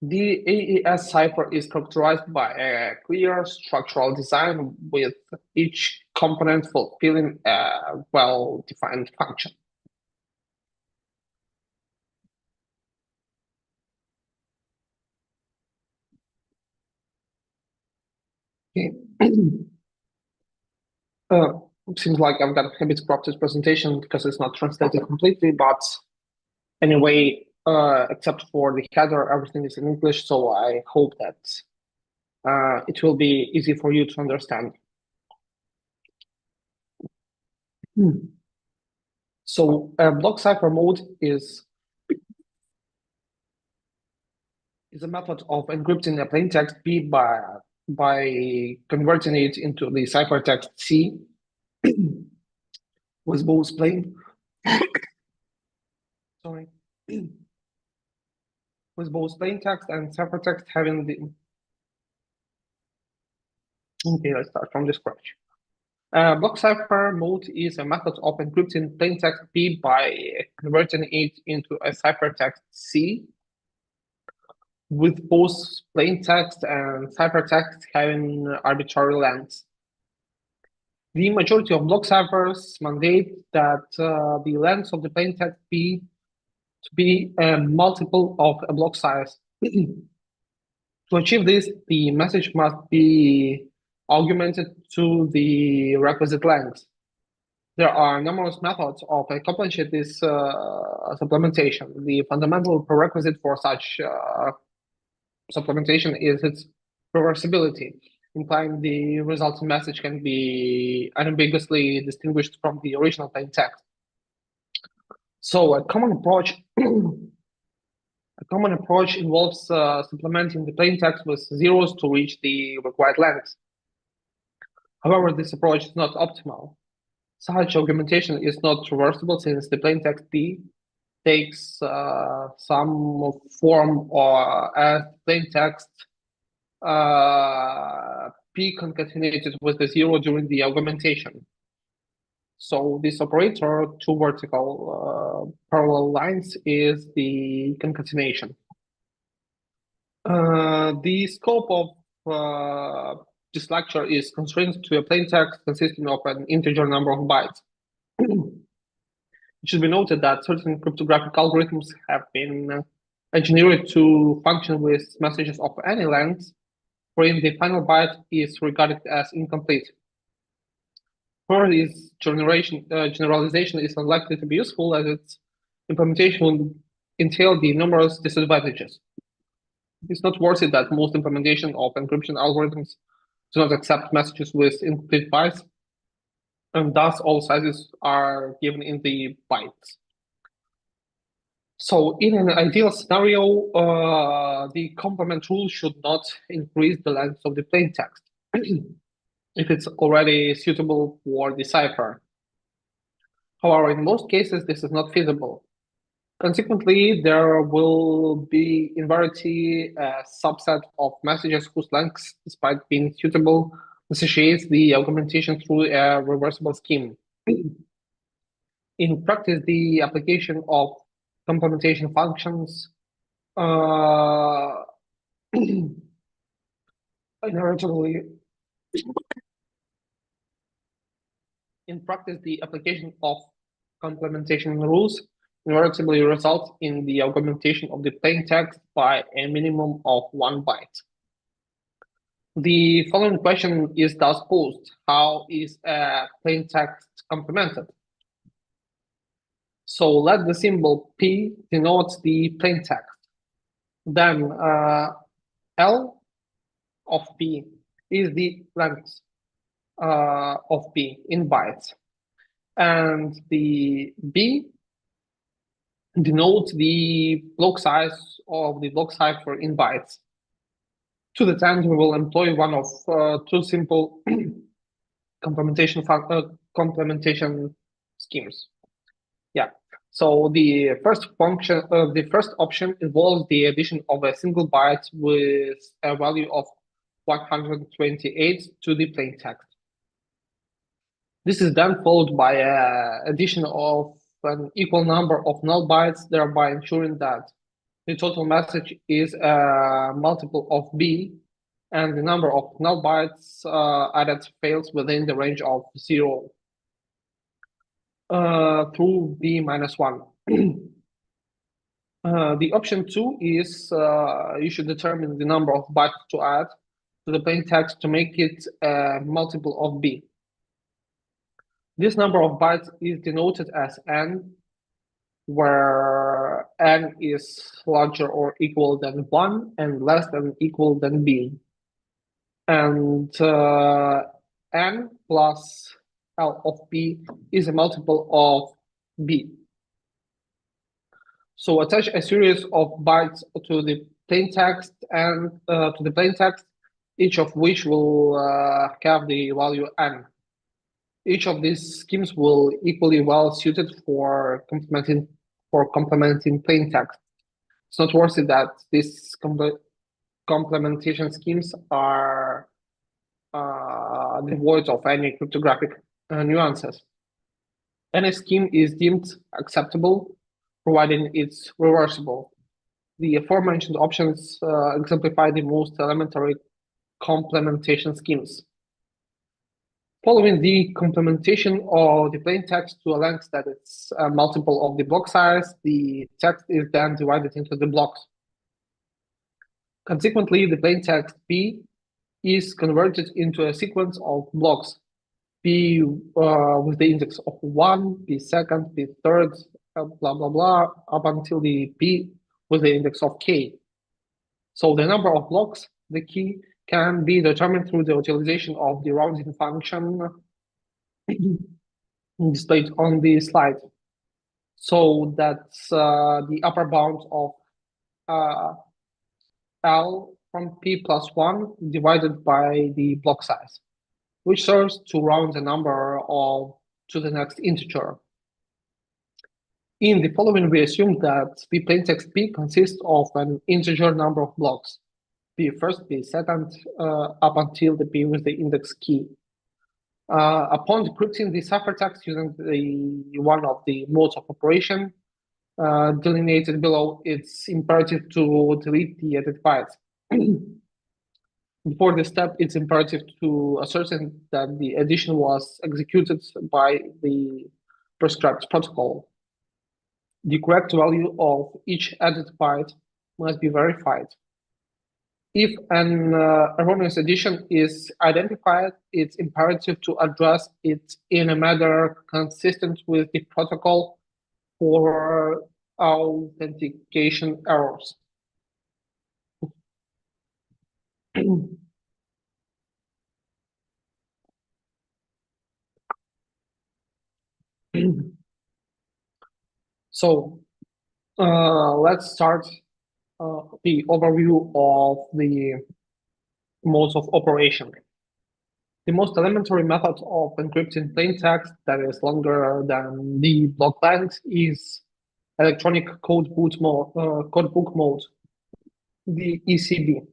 The AES cipher is characterized by a clear structural design with each component fulfilling a well-defined function. Okay. Seems like I've got a bit cropped this presentation because it's not translated completely, but anyway, except for the header, everything is in English, so I hope that it will be easy for you to understand. So block cipher mode is a method of encrypting a plain text B by converting it into the ciphertext C with both plain with both plain text and ciphertext having the. Okay, let's start from the scratch. Block cipher mode is a method of encrypting plain text B by converting it into a ciphertext C with both plain text and ciphertext having arbitrary lengths. The majority of block ciphers mandate that the length of the plain text B to be a multiple of a block size. To achieve this, the message must be augmented to the requisite length. There are numerous methods of accomplishing this supplementation. The fundamental prerequisite for such supplementation is its reversibility, implying the resulting message can be unambiguously distinguished from the original plain text. So a common approach involves supplementing the plain text with zeros to reach the required length. However, this approach is not optimal. Such augmentation is not reversible since the plain text B takes some form or as plain text P concatenated with the zero during the augmentation. So this operator, two vertical parallel lines, is the concatenation. The scope of this lecture is constrained to a plain text consisting of an integer number of bytes. It should be noted that certain cryptographic algorithms have been engineered to function with messages of any length, wherein the final byte is regarded as incomplete. Further, this generalization is unlikely to be useful as its implementation will entail the numerous disadvantages. It's noteworthy that most implementation of encryption algorithms do not accept messages with incomplete bytes, and thus all sizes are given in the bytes. So in an ideal scenario, the complement rule should not increase the length of the plain text if it's already suitable for the cipher. However, in most cases, this is not feasible. Consequently, there will be invariably a subset of messages whose length, despite being suitable, necessitates the augmentation through a reversible scheme. In practice, the application of complementation functions inevitably. In practice, the application of complementation rules inevitably results in the augmentation of the plain text by a minimum of 1 byte. The following question is thus posed: how is a plain text complemented? So let the symbol P denote the plain text. Then L of P is the length of P in bytes. And the B denotes the block size of the block cipher in bytes. To that end, we will employ one of two simple complementation schemes. Yeah. So the first option involves the addition of a single byte with a value of 128 to the plain text. This is then followed by addition of an equal number of null bytes, thereby ensuring that the total message is a multiple of B, and the number of null bytes added fails within the range of 0 through B minus 1. The option 2 is you should determine the number of bytes to add to the plain text to make it a multiple of B. This number of bytes is denoted as N, where N is larger or equal than 1 and less than equal than B. And N plus L of P is a multiple of B. So attach a series of bytes to the plain text and each of which will have the value N. Each of these schemes will equally well suited for complementing plain text. It's noteworthy that these complementation schemes are devoid of any cryptographic nuances. Any scheme is deemed acceptable, providing it's reversible. The aforementioned options exemplify the most elementary complementation schemes. Following the complementation of the plain text to a length that is a multiple of the block size, the text is then divided into the blocks. Consequently, the plain text P is converted into a sequence of blocks, P with the index of 1, P second, P third, blah, blah, blah, up until the P with the index of K. So the number of blocks, the key, can be determined through the utilization of the rounding function displayed on the slide. So that's the upper bound of L from P plus 1 divided by the block size, which serves to round the number to the next integer. In the following, we assume that the plaintext P consists of an integer number of blocks, P first, P second, up until the P with the index key. Upon decrypting the ciphertext using one of the modes of operation delineated below, it's imperative to delete the added bytes. Before this step, it's imperative to ascertain that the addition was executed by the prescribed protocol. The correct value of each added byte must be verified. If an erroneous addition is identified, it's imperative to address it in a manner consistent with the protocol for authentication errors. So let's start the overview of the modes of operation. The most elementary method of encrypting plain text that is longer than the block length is electronic codebook mode, the ECB.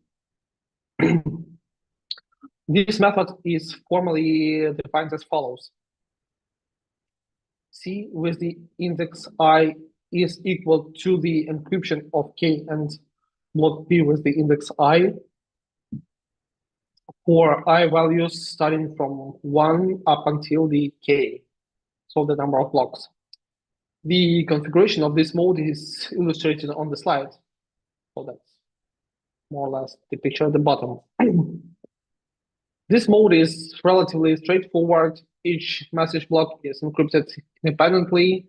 This method is formally defined as follows. C with the index I is equal to the encryption of K and block P with the index I for I values starting from 1 up until the K, so the number of blocks. The configuration of this mode is illustrated on the slide. So that's more or less the picture at the bottom. This mode is relatively straightforward. Each message block is encrypted independently.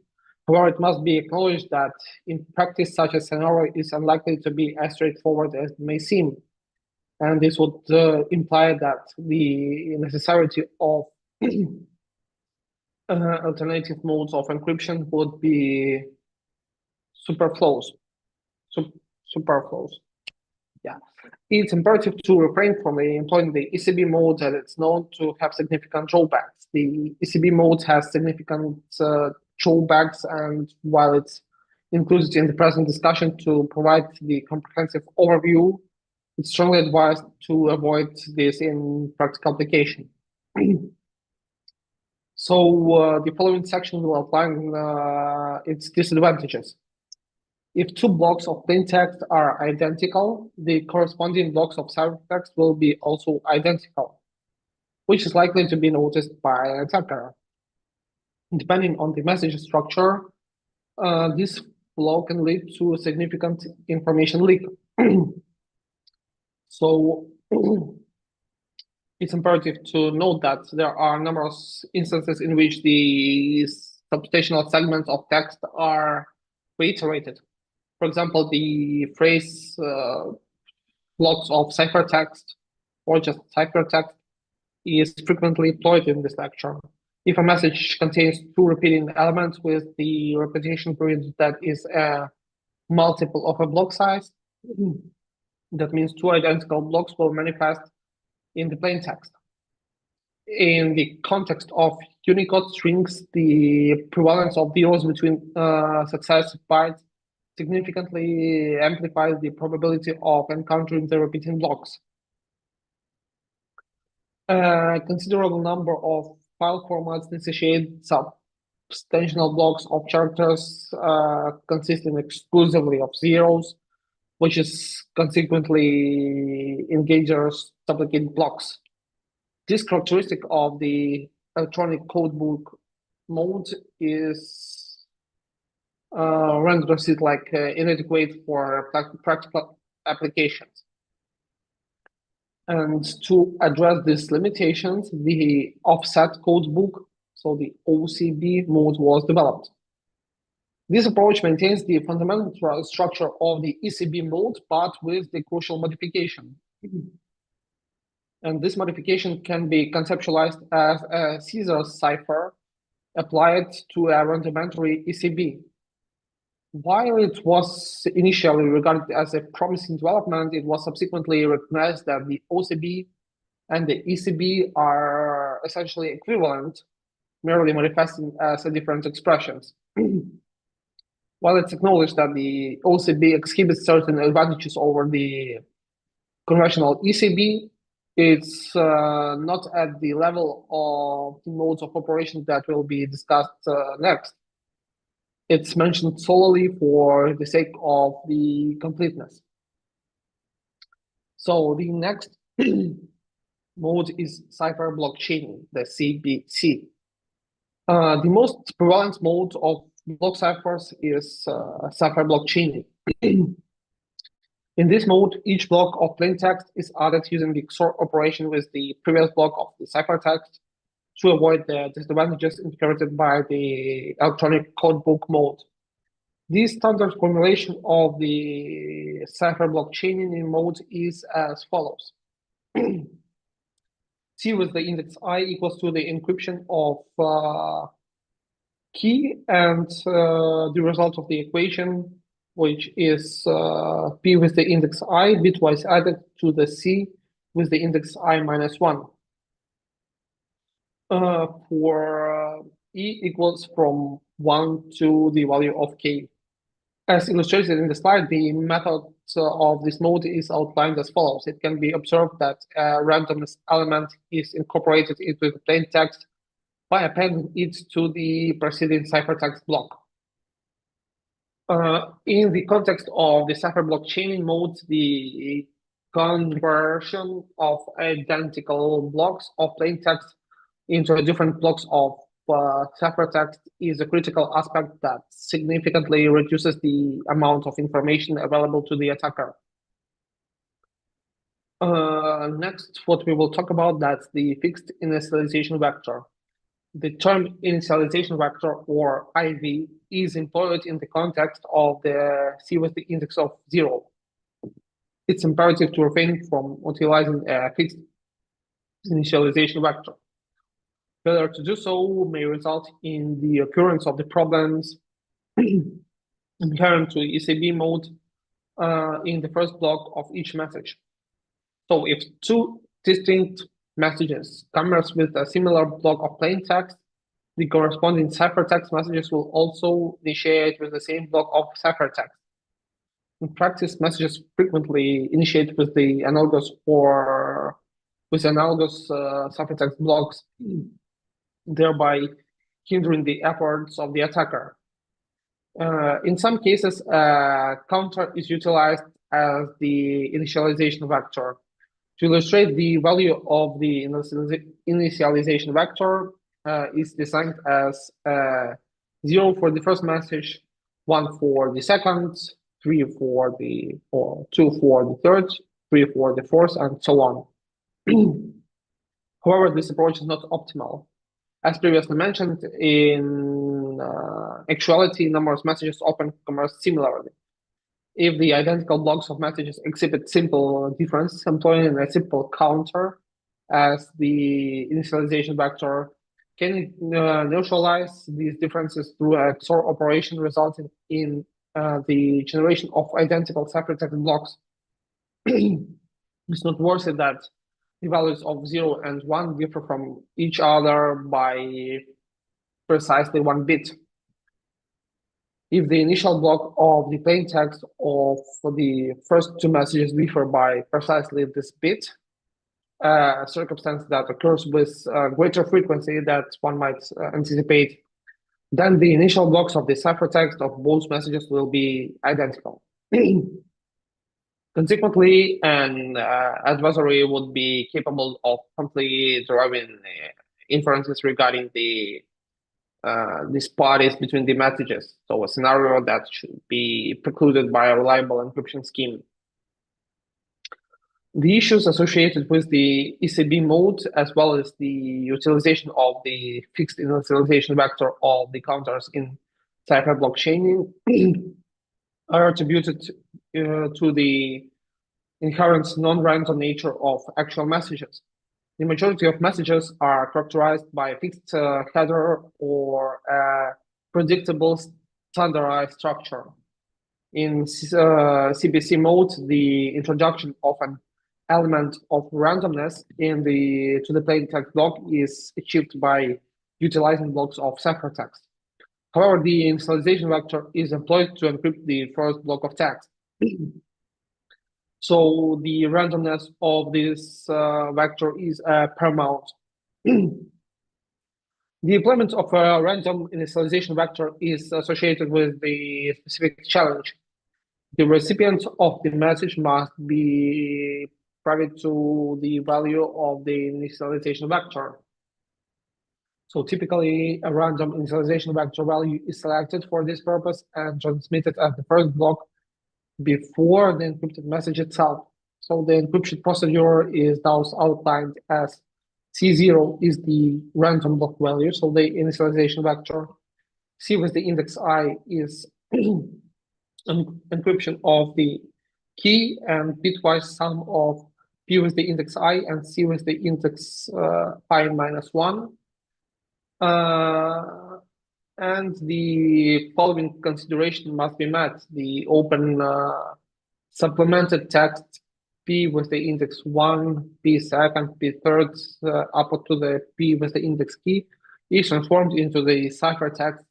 However, it must be acknowledged that in practice, such a scenario is unlikely to be as straightforward as it may seem. And this would imply that the necessity of alternative modes of encryption would be superfluous. Yeah, it's imperative to refrain from employing the ECB mode as it's known to have significant drawbacks. The ECB mode has significant drawbacks, and while it's included in the present discussion to provide the comprehensive overview, it's strongly advised to avoid this in practical application. So the following section will outline its disadvantages. If two blocks of plain text are identical, the corresponding blocks of ciphertext will be also identical, which is likely to be noticed by an attacker. Depending on the message structure, this flow can lead to a significant information leak. So it's imperative to note that there are numerous instances in which the substational segments of text are reiterated. For example, the phrase blocks of ciphertext or just ciphertext is frequently employed in this lecture. If a message contains two repeating elements with the repetition period that is a multiple of a block size, that means two identical blocks will manifest in the plain text. In the context of Unicode strings, the prevalence of zeros between successive bytes significantly amplifies the probability of encountering the repeating blocks. A considerable number of file formats necessitate substantial blocks of characters consisting exclusively of zeros, which is consequently engages duplicate blocks. This characteristic of the electronic codebook mode is renders it inadequate for practical applications. And to address these limitations, the offset codebook, so the OCB mode, was developed. This approach maintains the fundamental structure of the ECB mode, but with the crucial modification. And this modification can be conceptualized as a Caesar cipher applied to a rudimentary ECB. While it was initially regarded as a promising development, it was subsequently recognized that the OCB and the ECB are essentially equivalent, merely manifesting as different expressions. While it's acknowledged that the OCB exhibits certain advantages over the conventional ECB, it's not at the level of the modes of operation that will be discussed next. It's mentioned solely for the sake of the completeness. So the next mode is cipher blockchaining, the CBC. The most prevalent mode of block ciphers is cipher blockchaining. In this mode, each block of plain text is added using the XOR operation with the previous block of the ciphertext to avoid the disadvantages inherited by the electronic codebook mode. The standard formulation of the cipher blockchaining in mode is as follows. C with the index I equals to the encryption of key, and the result of the equation, which is P with the index I bitwise added to the C with the index I minus 1. For E equals from 1 to the value of K. As illustrated in the slide, the method of this mode is outlined as follows. It can be observed that a randomness element is incorporated into the plain text by appending it to the preceding ciphertext block. In the context of the cipher blockchaining mode, the conversion of identical blocks of plain text into different blocks of ciphertext is a critical aspect that significantly reduces the amount of information available to the attacker. Next, what we will talk about, that's the fixed initialization vector. the term initialization vector, or IV, is employed in the context of the C with the index of 0. It's imperative to refrain from utilizing a fixed initialization vector. Failure to do so may result in the occurrence of the problems inherent to ECB mode in the first block of each message. So if two distinct messages converse with a similar block of plain text, the corresponding ciphertext messages will also initiate with the same block of ciphertext. In practice, messages frequently initiate with the analogous or with analogous ciphertext blocks, thereby hindering the efforts of the attacker. In some cases, a counter is utilized as the initialization vector. To illustrate the value of the initialization vector is designed as 0 for the first message, 1 for the second, 3 for the, or 2 for the third, 3 for the fourth, and so on. However, this approach is not optimal. As previously mentioned, in actuality, numerous messages often converse similarly. If the identical blocks of messages exhibit simple differences, employing a simple counter as the initialization vector can neutralize these differences through a XOR operation, resulting in the generation of identical ciphertext blocks. It's noteworthy that the values of 0 and 1 differ from each other by precisely 1 bit. If the initial block of the plain text of the first two messages differ by precisely this bit, a circumstance that occurs with greater frequency that one might anticipate, then the initial blocks of the ciphertext of both messages will be identical. Consequently, an adversary would be capable of promptly deriving inferences regarding the disparities between the messages. So a scenario that should be precluded by a reliable encryption scheme. The issues associated with the ECB mode, as well as the utilization of the fixed initialization vector of the counters in cipher blockchaining, are attributed to the inherent non-random nature of actual messages. The majority of messages are characterized by a fixed header or a predictable standardized structure. In CBC mode, the introduction of an element of randomness to the plain text block is achieved by utilizing blocks of ciphertext. However, the initialization vector is employed to encrypt the first block of text. So the randomness of this vector is paramount. The implement of a random initialization vector is associated with the specific challenge. The recipient of the message must be private to the value of the initialization vector. So typically, a random initialization vector value is selected for this purpose and transmitted as the first block before the encrypted message itself. So the encryption procedure is thus outlined as C0 is the random block value, so the initialization vector. C with the index I is encryption of the key, and bitwise sum of P with the index I and C with the index I minus 1. And the following consideration must be met. The open supplemented text P with the index 1, P second, P third, up to the P with the index key is transformed into the ciphertext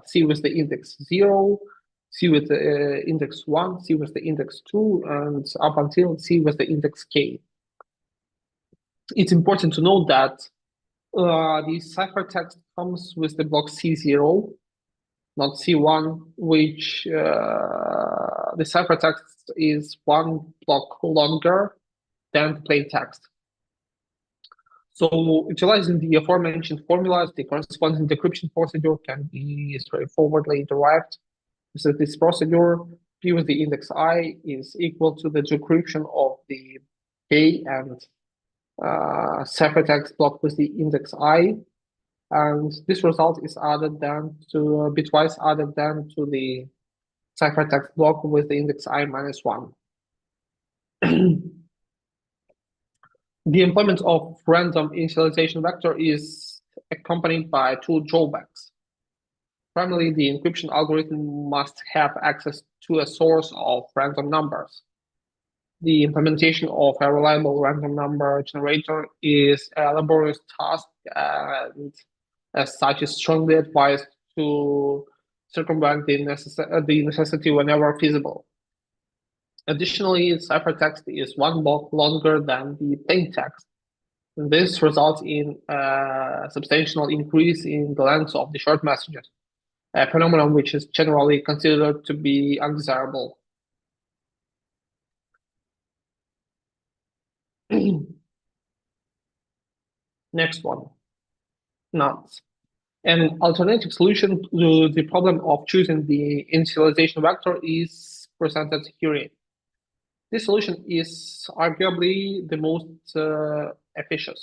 C with the index 0, C with the index 1, C with the index 2, and up until C with the index K. It's important to note that the ciphertext comes with the block C0, not C1, which the ciphertext is 1 block longer than plain text. So utilizing the aforementioned formulas, the corresponding decryption procedure can be straightforwardly derived. So this procedure, P with the index I is equal to the decryption of the K and ciphertext block with the index I and this result is added then to bitwise added then to the ciphertext block with the index I-1. The employment of random initialization vector is accompanied by two drawbacks. Primarily, the encryption algorithm must have access to a source of random numbers. The implementation of a reliable random number generator is a laborious task, and as such is strongly advised to circumvent the necessity whenever feasible. Additionally, ciphertext is one block longer than the plain text. This results in a substantial increase in the length of the short messages, a phenomenon which is generally considered to be undesirable. Next one, nonce. An alternative solution to the problem of choosing the initialization vector is presented here. This solution is arguably the most efficient.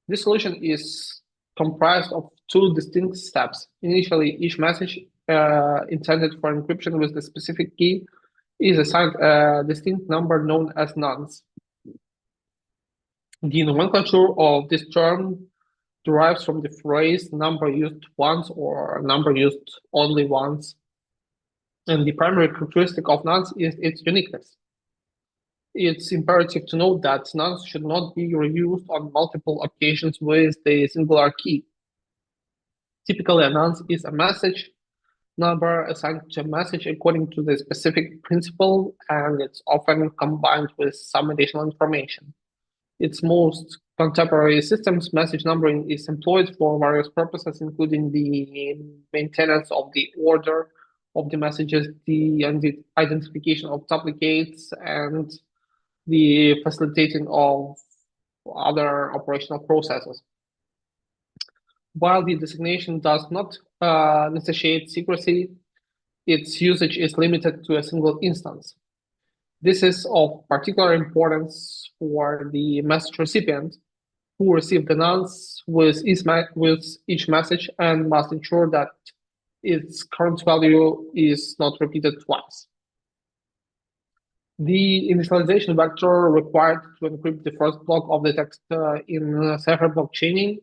This solution is comprised of two distinct steps. Initially, each message intended for encryption with the specific key is assigned a distinct number known as nonce. The nomenclature of this term derives from the phrase number used once or number used only once. And the primary characteristic of nonce is its uniqueness. It's imperative to note that nonce should not be reused on multiple occasions with the singular key. Typically, a nonce is a message number assigned to a message according to the specific principle, and it's often combined with some additional information. Its most contemporary systems message numbering is employed for various purposes, including the maintenance of the order of the messages, the identification of duplicates, and the facilitating of other operational processes. While the designation does not necessitate secrecy, its usage is limited to a single instance. This is of particular importance for the message recipient, who receives the nonce with each message and must ensure that its current value is not repeated twice. The initialization vector required to encrypt the first block of the text in Cypher blockchaining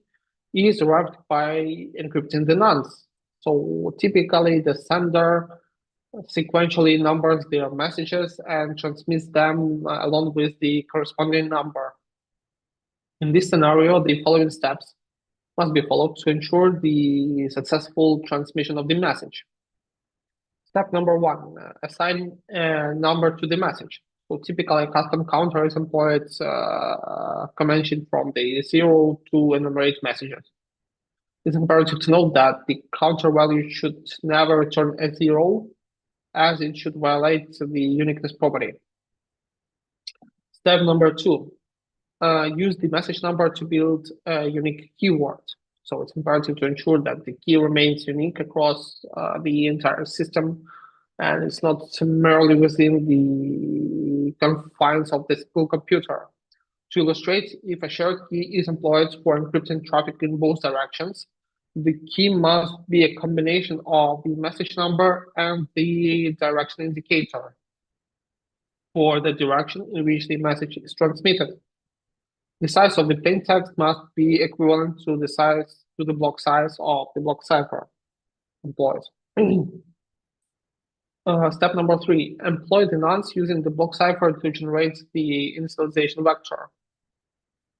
is derived by encrypting the nonce. So typically the sender sequentially numbers their messages and transmits them along with the corresponding number. In this scenario, the following steps must be followed to ensure the successful transmission of the message. Step number one, assign a number to the message. So typically, a custom counter is employed commencing from the 0 to enumerate messages. It's imperative to note that the counter value should never return a 0, as it should violate the uniqueness property. Step number two, use the message number to build a unique keyword. So it's imperative to ensure that the key remains unique across the entire system, and it's not merely within the confines of the single computer. To illustrate, if a shared key is employed for encrypting traffic in both directions, the key must be a combination of the message number and the direction indicator for the direction in which the message is transmitted. The size of the plain text must be equivalent to the block size of the block cipher employed. Step number three, employ the nonce using the block cipher to generate the initialization vector.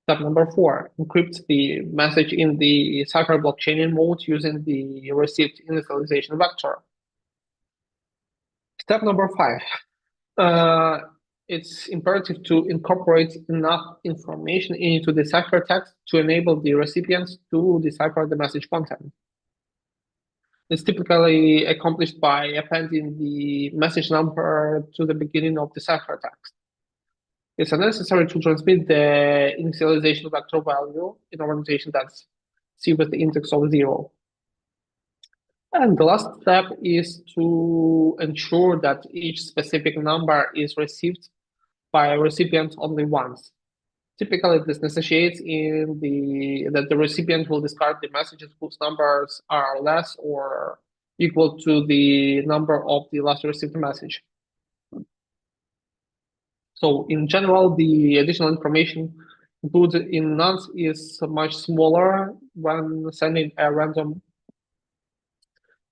Step number four, encrypt the message in the Cypher blockchaining mode using the received initialization vector. Step number five, it's imperative to incorporate enough information into the ciphertext to enable the recipients to decipher the message content. It's typically accomplished by appending the message number to the beginning of the ciphertext. It's unnecessary to transmit the initialization vector value in an organization that's C with the index of 0. And the last step is to ensure that each specific number is received by a recipient only once. Typically, this necessitates that the recipient will discard the messages whose numbers are less or equal to the number of the last received message. So in general, the additional information included in nonce is much smaller when sending a random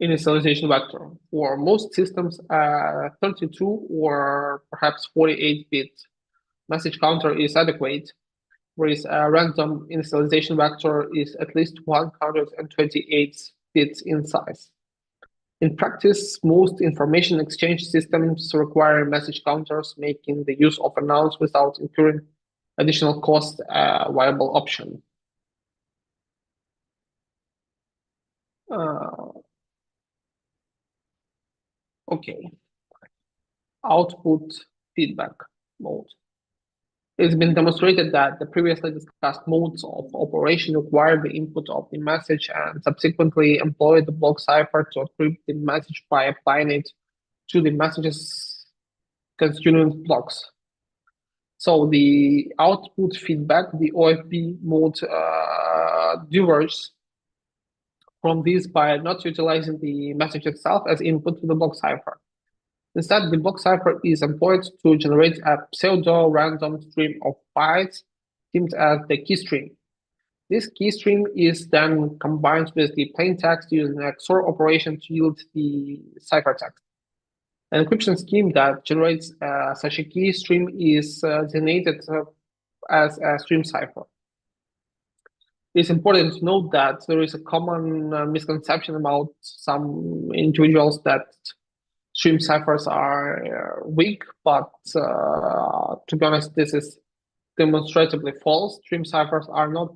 initialization vector. For most systems, 32 or perhaps 48-bit message counter is adequate, whereas a random initialization vector is at least 128 bits in size. In practice, most information exchange systems require message counters, making the use of a nonce without incurring additional cost a viable option. Okay. Output feedback mode. It's been demonstrated that the previously discussed modes of operation require the input of the message and subsequently employ the block cipher to encrypt the message by applying it to the message's constituent blocks. So the output feedback, the OFB mode, diverges from this by not utilizing the message itself as input to the block cipher. Instead, the block cipher is employed to generate a pseudo-random stream of bytes deemed as the key stream. This key stream is then combined with the plain text using an XOR operation to yield the ciphertext. An encryption scheme that generates such a key stream is designated as a stream cipher. It's important to note that there is a common misconception about some individuals that stream ciphers are weak, but to be honest, this is demonstratively false. Stream ciphers are not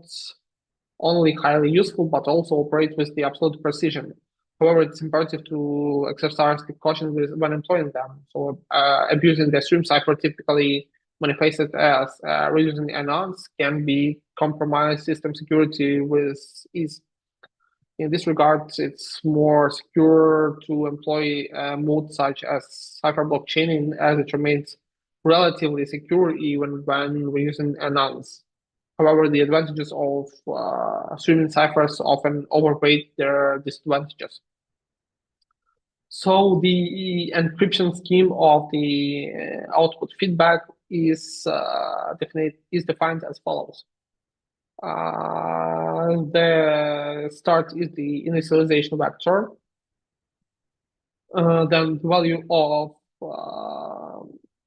only highly useful, but also operate with the absolute precision. However, it's imperative to exercise the caution when employing them. So abusing the stream cipher typically manifested as reusing a nonce can be compromised system security with ease. In this regard, it's more secure to employ modes such as cipher blockchaining, as it remains relatively secure even when we're using a nonce. However, the advantages of streaming ciphers often overweight their disadvantages. So the encryption scheme of the output feedback is defined as follows. The start is the initialization vector. Then the value of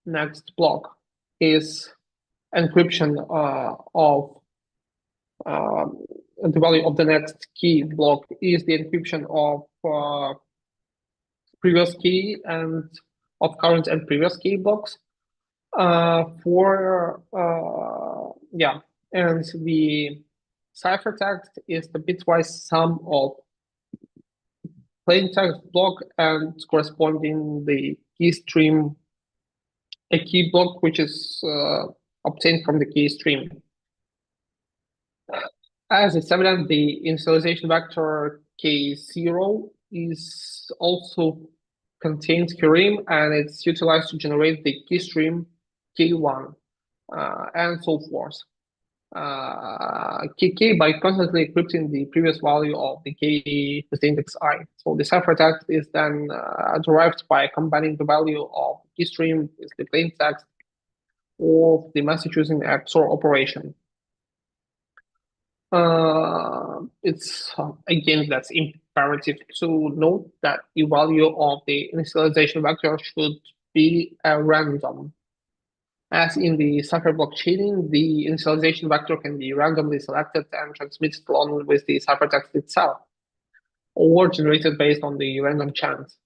next block is encryption of the value of the next key block is the encryption of previous key and of current and previous key blocks. And the ciphertext is the bitwise sum of plain text block and corresponding the key stream, a key block which is obtained from the key stream. As it's evident, the initialization vector K0 is also contains Kerim, and it's utilized to generate the key stream K1 and so forth. K by constantly encrypting the previous value of the K with the index I. So the ciphertext is then derived by combining the value of key stream with the plain text of the message using the XOR operation. It's again, that's imperative to note that the value of the initialization vector should be a random. As in the cipher blockchaining, the initialization vector can be randomly selected and transmitted along with the ciphertext itself, or generated based on the random chance.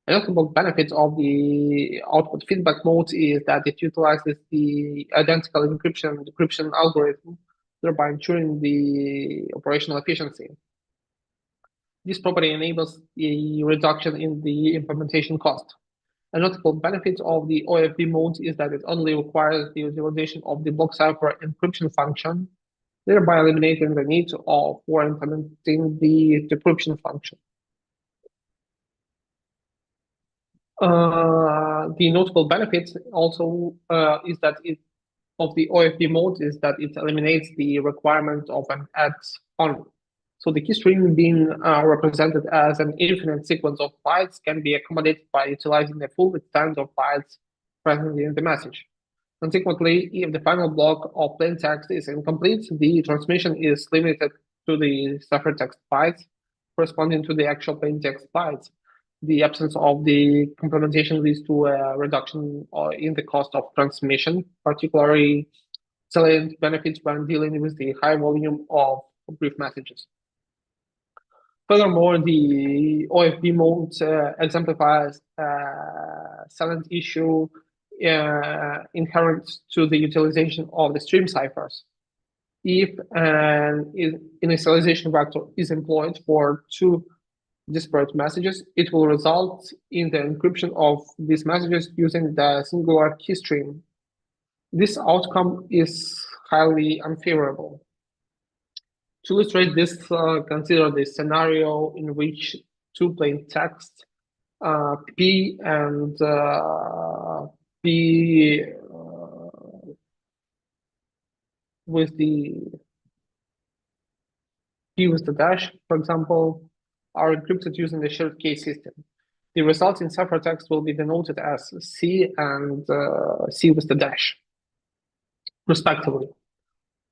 A notable benefit of the output feedback mode is that it utilizes the identical decryption algorithm, thereby ensuring the operational efficiency. This property enables a reduction in the implementation cost. A notable benefit of the OFB mode is that it only requires the utilization of the block cipher encryption function, thereby eliminating the need for implementing the decryption function. The notable benefit also is that it of the OFB mode is that it eliminates the requirement of an add on. So the key stream being represented as an infinite sequence of bytes can be accommodated by utilizing the full extent of bytes present in the message. Consequently, if the final block of plain text is incomplete, the transmission is limited to the ciphertext bytes corresponding to the actual plain text bytes. The absence of the complementation leads to a reduction in the cost of transmission, particularly salient benefits when dealing with the high volume of brief messages. Furthermore, the OFB mode exemplifies a salient issue inherent to the utilization of the stream ciphers. If an initialization vector is employed for two disparate messages, it will result in the encryption of these messages using the singular key stream. This outcome is highly unfavorable. To illustrate this, consider the scenario in which two plain text P and P with the dash, for example, are encrypted using the shared key system. The resulting ciphertext will be denoted as C and C with the dash, respectively.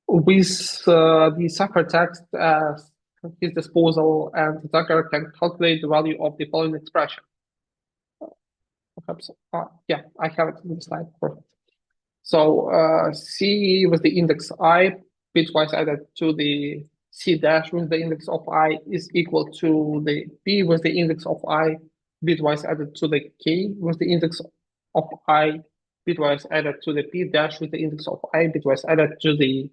With the ciphertext at his disposal, and the attacker can calculate the value of the following expression. Perhaps, yeah, I have it in the slide. Perfect. So C with the index I bitwise added to the C dash with the index of I is equal to the P with the index of I bitwise added to the K with the index of I bitwise added to the P dash with the index of I bitwise added to the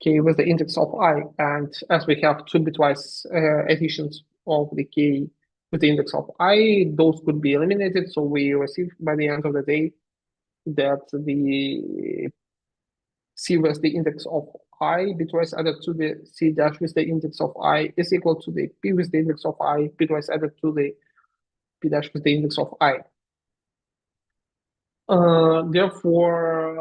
K with the index of I. And as we have two bitwise additions of the K with the index of I, those could be eliminated. So we receive by the end of the day that the C with the index of I bitwise added to the C dash with the index of I is equal to the P with the index of I bitwise added to the P dash with the index of I. Therefore,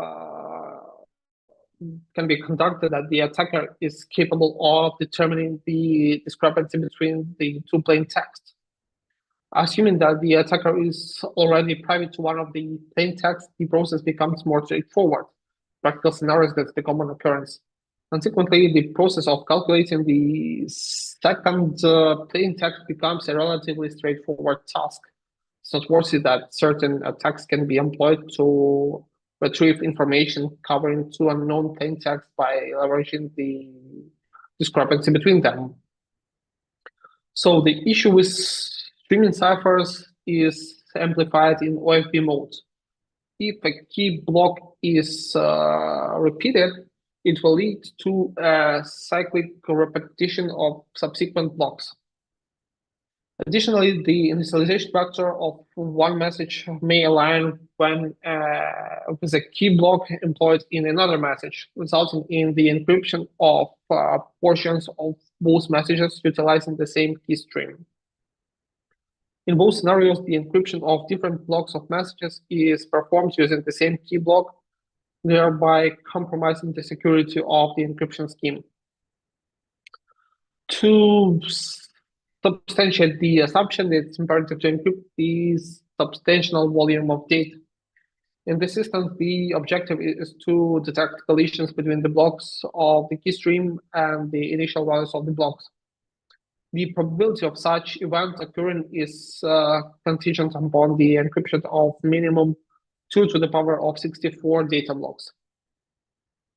can be conducted that the attacker is capable of determining the discrepancy between the two plain texts. Assuming that the attacker is already privy to one of the plain texts, the process becomes more straightforward. Practical scenarios, that's the common occurrence. Consequently, the process of calculating the second plain text becomes a relatively straightforward task. It's noteworthy that certain attacks can be employed to retrieve information covering two unknown plain texts by leveraging the discrepancy between them. So the issue with streaming ciphers is amplified in OFB mode. If a key block is repeated, it will lead to a cyclic repetition of subsequent blocks. Additionally, the initialization vector of one message may align when with a key block employed in another message, resulting in the encryption of portions of both messages utilizing the same key stream. In both scenarios, the encryption of different blocks of messages is performed using the same key block, thereby compromising the security of the encryption scheme. To substantiate the assumption, it's imperative to encrypt the substantial volume of data. In this instance, the objective is to detect collisions between the blocks of the key stream and the initial values of the blocks. The probability of such event occurring is contingent upon the encryption of minimum 2 to the power of 64 data blocks.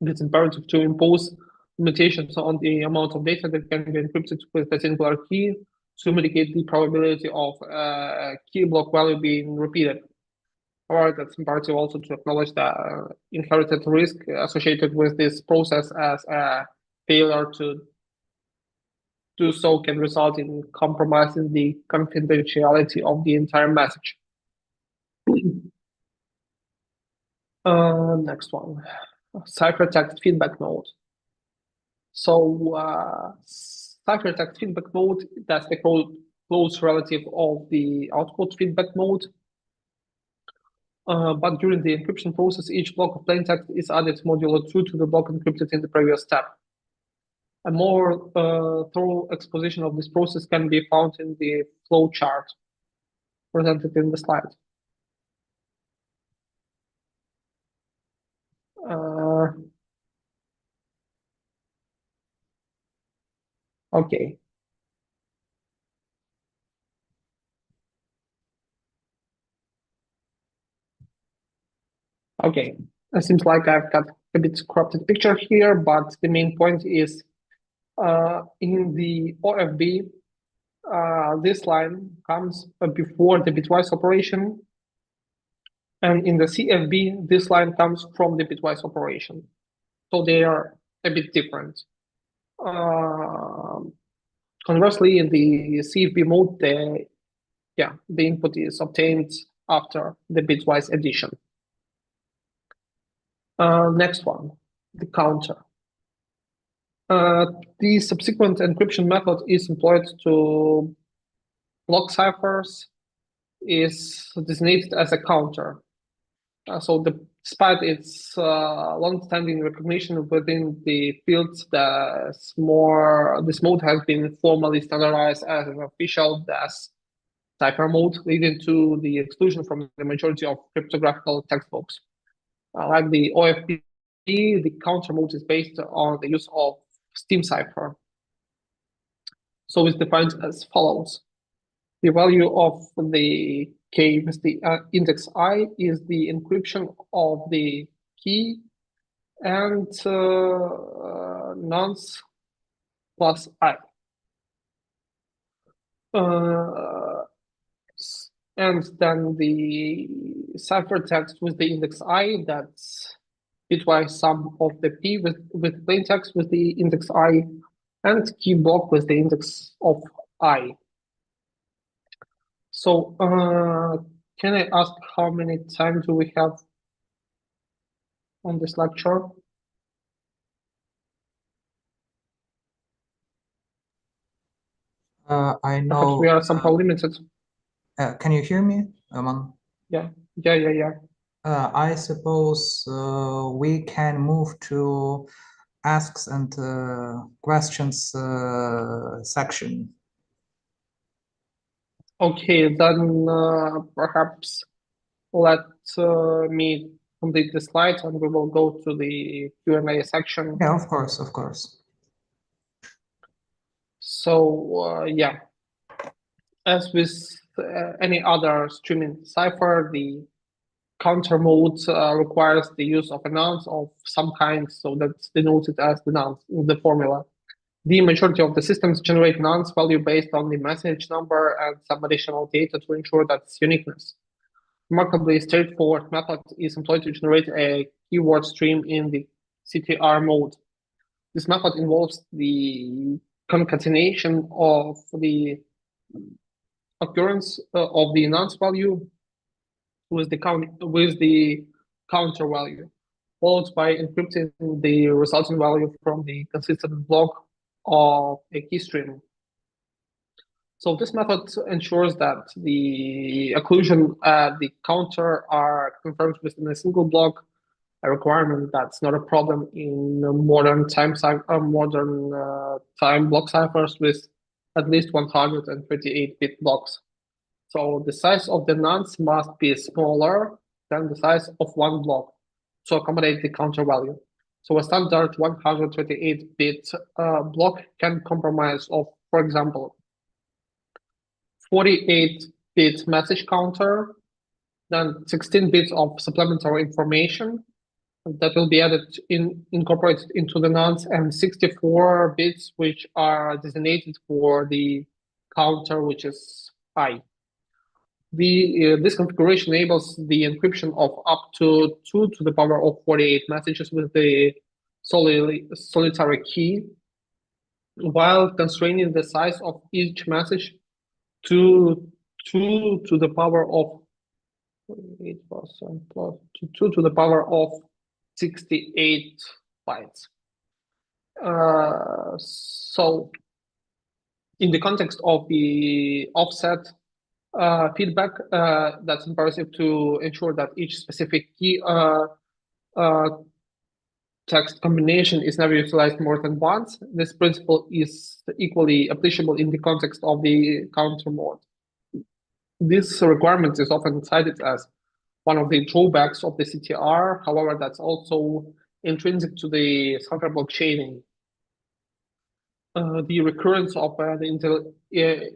It's imperative to impose limitations on the amount of data that can be encrypted with a singular key to mitigate the probability of a key block value being repeated. However, that's imperative also to acknowledge the inherited risk associated with this process, as a failure to do so can result in compromising the confidentiality of the entire message. Next one, ciphertext feedback mode. So ciphertext feedback mode, that's the close relative of the output feedback mode. But during the encryption process, each block of plaintext is added modulo 2 to the block encrypted in the previous step. A more thorough exposition of this process can be found in the flow chart presented in the slide. Okay. Okay, it seems like I've got a bit corrupted picture here, but the main point is in the OFB, this line comes before the bitwise operation, and in the CFB, this line comes from the bitwise operation. So they are a bit different. Conversely, in the CFB mode, the input is obtained after the bitwise addition. Next one, the counter. The subsequent encryption method is employed to block ciphers, is designated as a counter. So despite its long-standing recognition within the fields, this mode has been formally standardized as an official DAS cipher mode, leading to the exclusion from the majority of cryptographical textbooks. Like the OFB, the counter mode is based on the use of Steam cipher. So it's defined as follows. The value of the K with the index I is the encryption of the key and nonce plus I. And then the ciphertext with the index I, that's bitwise sum of the P with plaintext with the index I, and key block with the index of I. So can I ask how many time do we have on this lecture? I know. Perhaps we are somehow limited. Can you hear me, Aman? Yeah. I suppose we can move to asks and questions section. Okay, then perhaps let me complete the slides and we will go to the Q&A section. Yeah, of course, of course. So yeah, as with any other streaming cipher, the counter mode requires the use of a nonce of some kind, so that's denoted as the nonce in the formula. The majority of the systems generate nonce value based on the message number and some additional data to ensure that's uniqueness. Remarkably straightforward method is employed to generate a keyword stream in the CTR mode. This method involves the concatenation of the occurrence of the nonce value with the counter value, followed by encrypting the resulting value from the consistent block of a key stream. So this method ensures that the occlusion and the counter are confirmed within a single block, a requirement that's not a problem in modern time block ciphers with at least 128-bit blocks. So the size of the nonce must be smaller than the size of one block to accommodate the counter value. So a standard 128-bit block can comprise of, for example, 48-bit message counter, then 16 bits of supplementary information that will be incorporated into the nonce, and 64 bits which are designated for the counter, which is I. This configuration enables the encryption of up to 2 to the power of 48 messages with the solitary key, while constraining the size of each message to 2 to the power of 2 to the power of 68 bytes. So in the context of the offset, feedback that's imperative to ensure that each specific key text combination is never utilized more than once. This principle is equally applicable in the context of the counter mode. This requirement is often cited as one of the drawbacks of the CTR. However, that's also intrinsic to the Cypher blockchain. The recurrence of the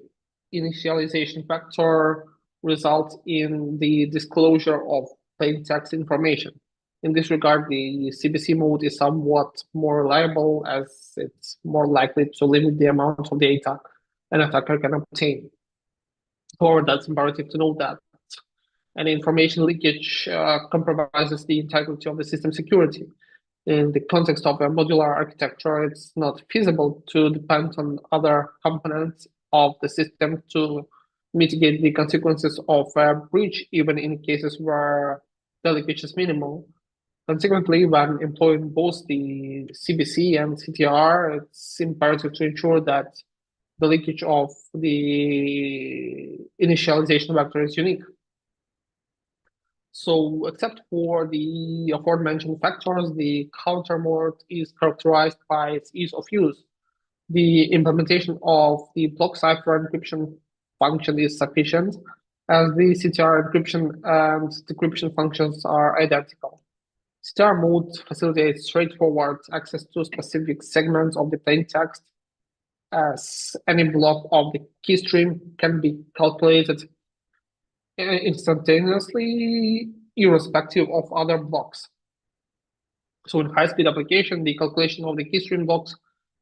initialization factor results in the disclosure of plain text information. In this regard, the CBC mode is somewhat more reliable as it's more likely to limit the amount of data an attacker can obtain. However, that's imperative to note that any information leakage compromises the integrity of the system security. In the context of a modular architecture, it's not feasible to depend on other components of the system to mitigate the consequences of a breach, even in cases where the leakage is minimal. Consequently, when employing both the CBC and CTR, it's imperative to ensure that the leakage of the initialization vector is unique. So, except for the aforementioned factors, the counter mode is characterized by its ease of use. The implementation of the block cipher encryption function is sufficient, as the CTR encryption and decryption functions are identical. CTR mode facilitates straightforward access to specific segments of the plain text, as any block of the key stream can be calculated instantaneously, irrespective of other blocks. So in high-speed application, the calculation of the keystream blocks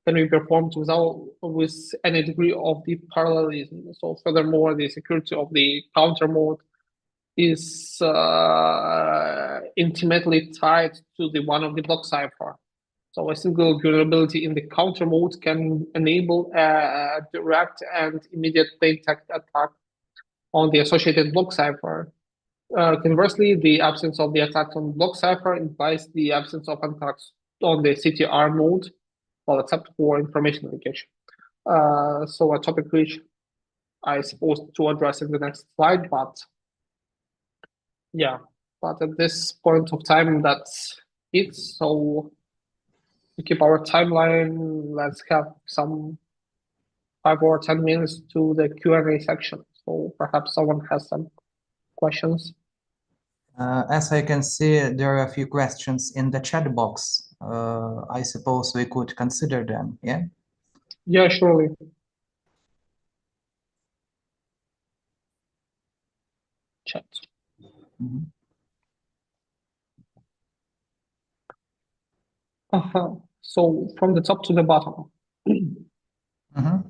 can be performed with any degree of the parallelism. So furthermore, the security of the counter mode is intimately tied to the one of the block cipher. So a single vulnerability in the counter mode can enable a direct and immediate plain text attack on the associated block cipher. Conversely, the absence of the attack on block cipher implies the absence of attacks on the CTR mode, well, except for information leakage. So a topic which I suppose to address in the next slide, but yeah, but at this point of time, that's it. So to keep our timeline, let's have some 5 or 10 minutes to the Q&A section. So perhaps someone has some questions. As I can see, there are a few questions in the chat box. I suppose we could consider them, yeah? Yeah, surely. Chat. Mm-hmm. So from the top to the bottom. Mm-hmm.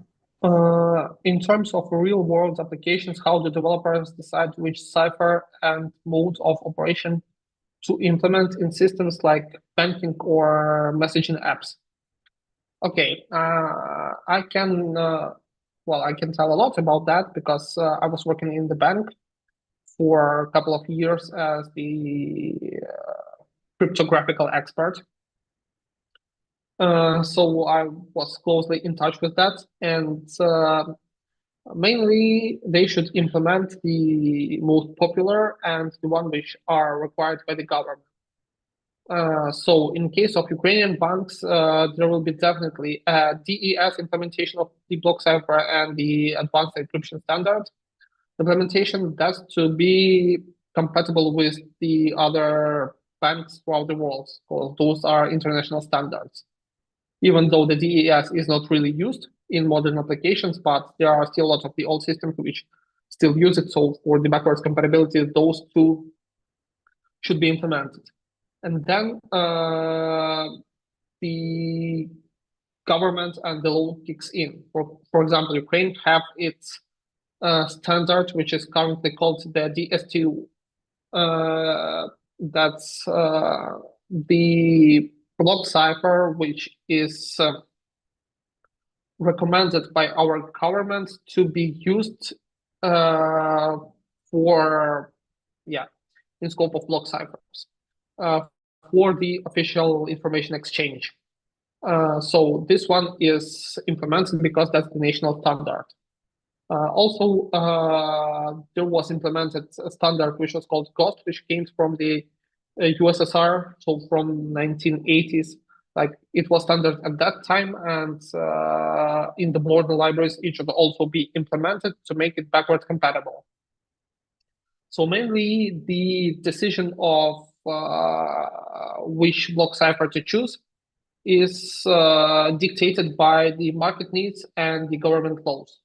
In terms of real-world applications, how do developers decide which cipher and mode of operation to implement in systems like banking or messaging apps? Okay, I can tell a lot about that because I was working in the bank for a couple of years as the cryptographical expert. So I was closely in touch with that, and mainly they should implement the most popular and the one which are required by the government. So in case of Ukrainian banks, there will be definitely a DES implementation of the block cipher and the advanced encryption standard. The implementation has to be compatible with the other banks throughout the world, because those are international standards. Even though the DES is not really used in modern applications, but there are still a lot of the old systems which still use it. So for the backwards compatibility, those two should be implemented. And then the government and the law kicks in. For example, Ukraine have its standard, which is currently called the DSTU. That's the block cipher, which is recommended by our government to be used in scope of block ciphers for the official information exchange. So this one is implemented because that's the national standard. Also, there was implemented a standard which was called GOST, which came from the USSR, so from 1980s. Like it was standard at that time, and in the modern libraries, it should also be implemented to make it backward compatible. So mainly the decision of which block cipher to choose is dictated by the market needs and the government laws.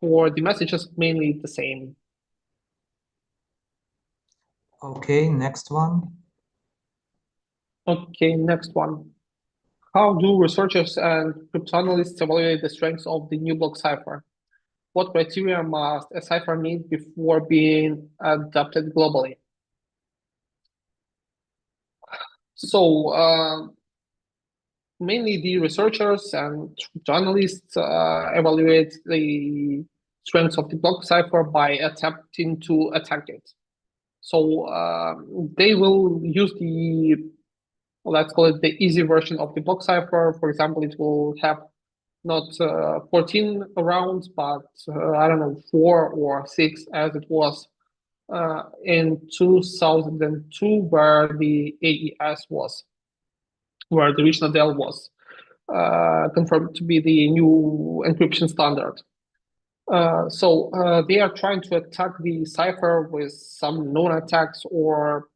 For the messages, mainly the same. Okay, next one. Okay, next one. How do researchers and cryptanalysts evaluate the strengths of the new block cipher? What criteria must a cipher meet before being adopted globally? So mainly the researchers and journalists evaluate the strengths of the block cipher by attempting to attack it. So they will use the, let's call it the easy version of the block cipher. For example, it will have not 14 rounds, but I don't know, 4 or 6 as it was in 2002, where the AES was, where the regional DEL was confirmed to be the new encryption standard. So they are trying to attack the cipher with some known attacks or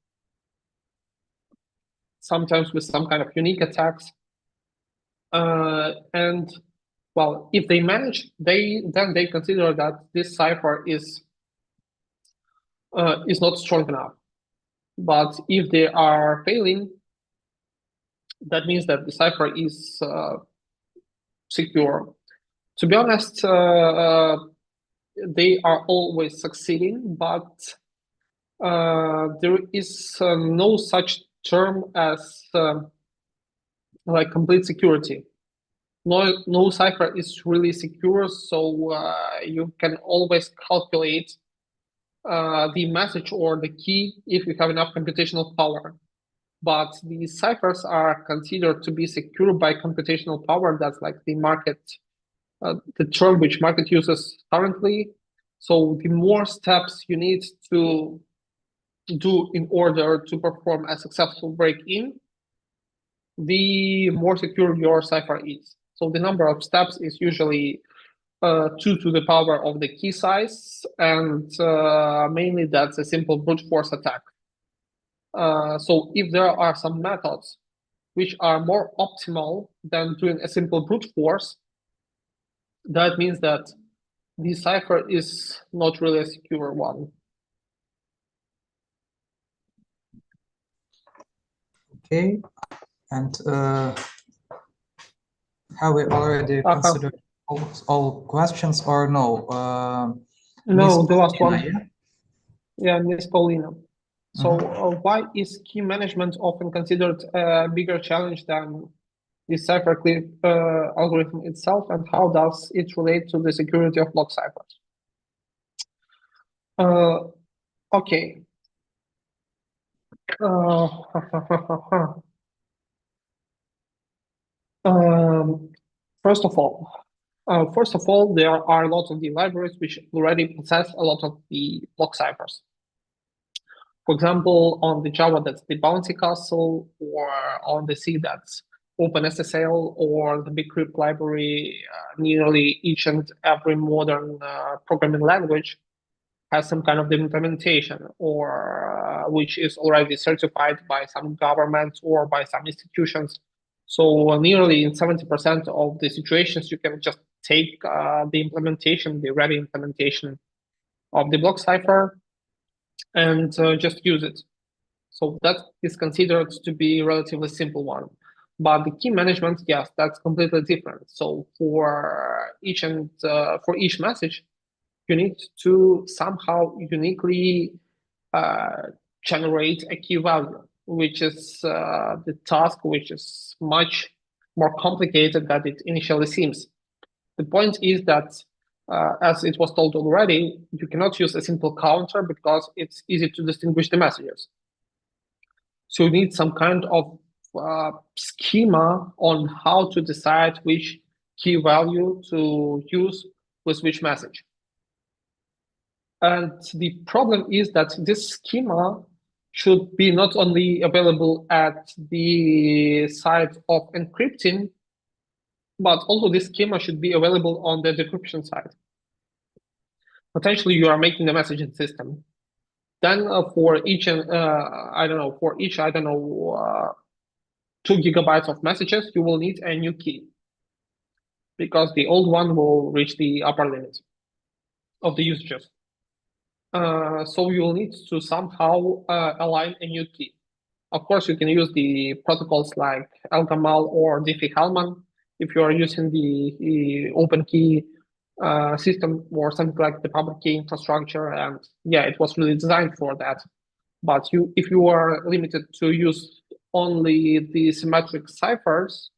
sometimes with some kind of unique attacks. And well, if they manage, then they consider that this cipher is not strong enough. But if they are failing, that means that the cipher is secure. To be honest, they are always succeeding, but there is no such term as like complete security. No cipher is really secure, so you can always calculate the message or the key if you have enough computational power. But the ciphers are considered to be secure by computational power. That's like the market, the term which market uses currently. So the more steps you need to do in order to perform a successful break-in, the more secure your cipher is. So the number of steps is usually 2 to the power of the key size, and mainly that's a simple brute force attack. So if there are some methods which are more optimal than doing a simple brute force, that means that the cipher is not really a secure one. Okay, and have we already considered all questions or no? No, the last Paulina, one. Yeah, Miss Paulina. So why is key management often considered a bigger challenge than the ciphercliff algorithm itself, and how does it relate to the security of block ciphers? Okay. First of all, there are a lot of the libraries which already possess a lot of the block ciphers. For example, on the Java, that's the Bouncy Castle, or on the C, that's OpenSSL, or the Bcrypt library. Nearly each and every modern programming language has some kind of implementation, or which is already certified by some governments or by some institutions. So nearly in 70% of the situations, you can just take the implementation, the ready implementation of the block cipher, and just use it. So that is considered to be a relatively simple one. But the key management, yes, that's completely different. So for each message, you need to somehow uniquely generate a key value, which is the task which is much more complicated than it initially seems. The point is that, as it was told already, you cannot use a simple counter because it's easy to distinguish the messages. So you need some kind of schema on how to decide which key value to use with which message. And the problem is that this schema should be not only available at the side of encrypting, but also this schema should be available on the decryption side. Potentially, you are making a messaging system. Then for each, I don't know, 2 GB of messages, you will need a new key, because the old one will reach the upper limit of the usages. So you will need to somehow align a new key. Of course, you can use the protocols like LGAMAL or Diffie-Hellman if you are using the open key system or something like the public key infrastructure. And yeah, it was really designed for that. But if you are limited to use only the symmetric ciphers,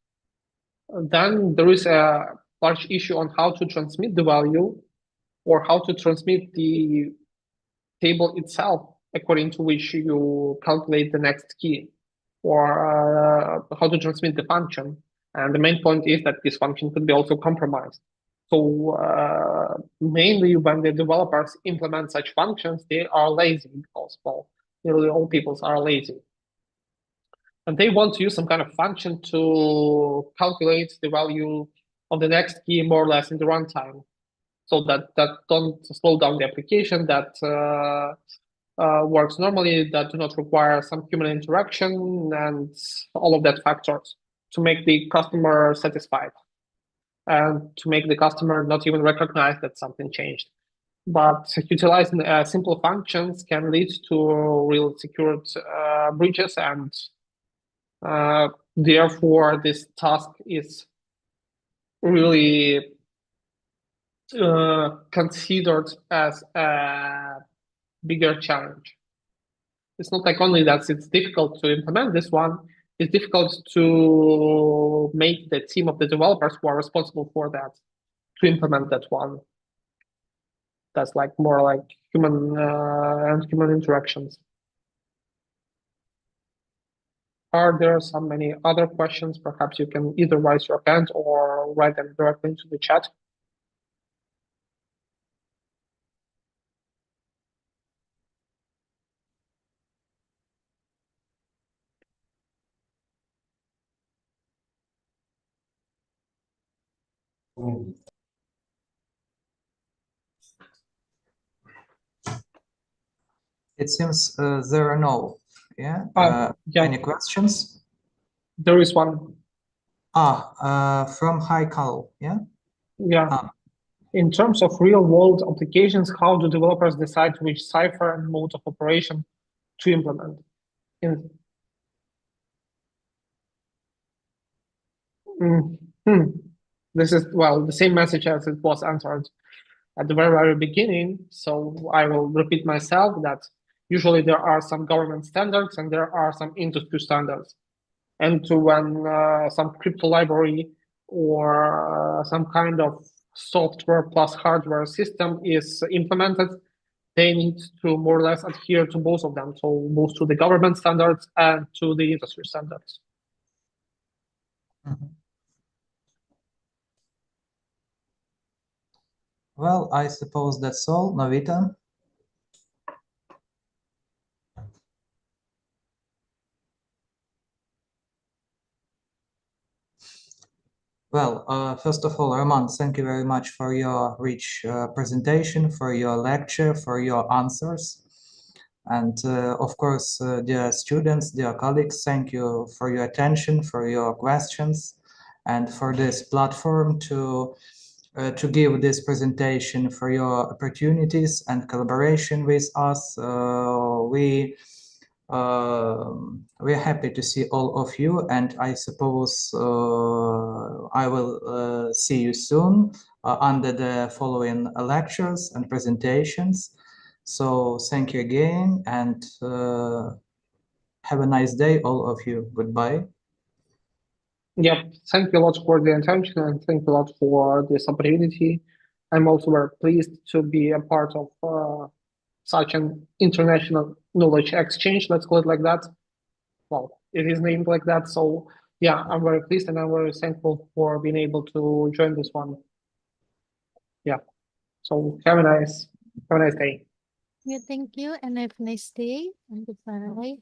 then there is a large issue on how to transmit the value or how to transmit the table itself according to which you calculate the next key, or how to transmit the function. And the main point is that this function could be also compromised. So mainly when the developers implement such functions, they are lazy, because, well, nearly all people are lazy. And they want to use some kind of function to calculate the value of the next key more or less in the runtime, so that don't slow down the application, that works normally, that do not require some human interaction, and all of that factors to make the customer satisfied and to make the customer not even recognize that something changed. But utilizing simple functions can lead to real secured breaches, and therefore this task is really considered as a bigger challenge. It's not like only that it's difficult to implement this one, it's difficult to make the team of the developers who are responsible for that to implement that one. That's like more like human and human interactions. Are there many other questions? Perhaps you can either raise your hand or write them directly into the chat. It seems there are no. Yeah. Yeah. Any questions? There is one. From Haikal. Yeah. Yeah. In terms of real-world applications, how do developers decide which cipher and mode of operation to implement? This is, well, the same message as it was answered at the very, very beginning. So I will repeat myself that usually there are some government standards and there are some industry standards. And when some crypto library or some kind of software plus hardware system is implemented, they need to more or less adhere to both of them. So both to the government standards and to the industry standards. Mm-hmm. Well, I suppose that's all. Novita? Well, first of all, Roman, thank you very much for your rich presentation, for your lecture, for your answers. And of course, dear students, dear colleagues, thank you for your attention, for your questions, and for this platform to give this presentation, for your opportunities and collaboration with us. We're happy to see all of you, and I suppose I will see you soon under the following lectures and presentations. So thank you again, and have a nice day, all of you. Goodbye. Yeah, thank you a lot for the attention, and thank you a lot for this opportunity. I'm also very pleased to be a part of such an international knowledge exchange, let's call it like that. Well, it is named like that, so yeah, I'm very pleased and I'm very thankful for being able to join this one. Yeah. So have a nice day. Yeah, thank you and have a nice day and goodbye.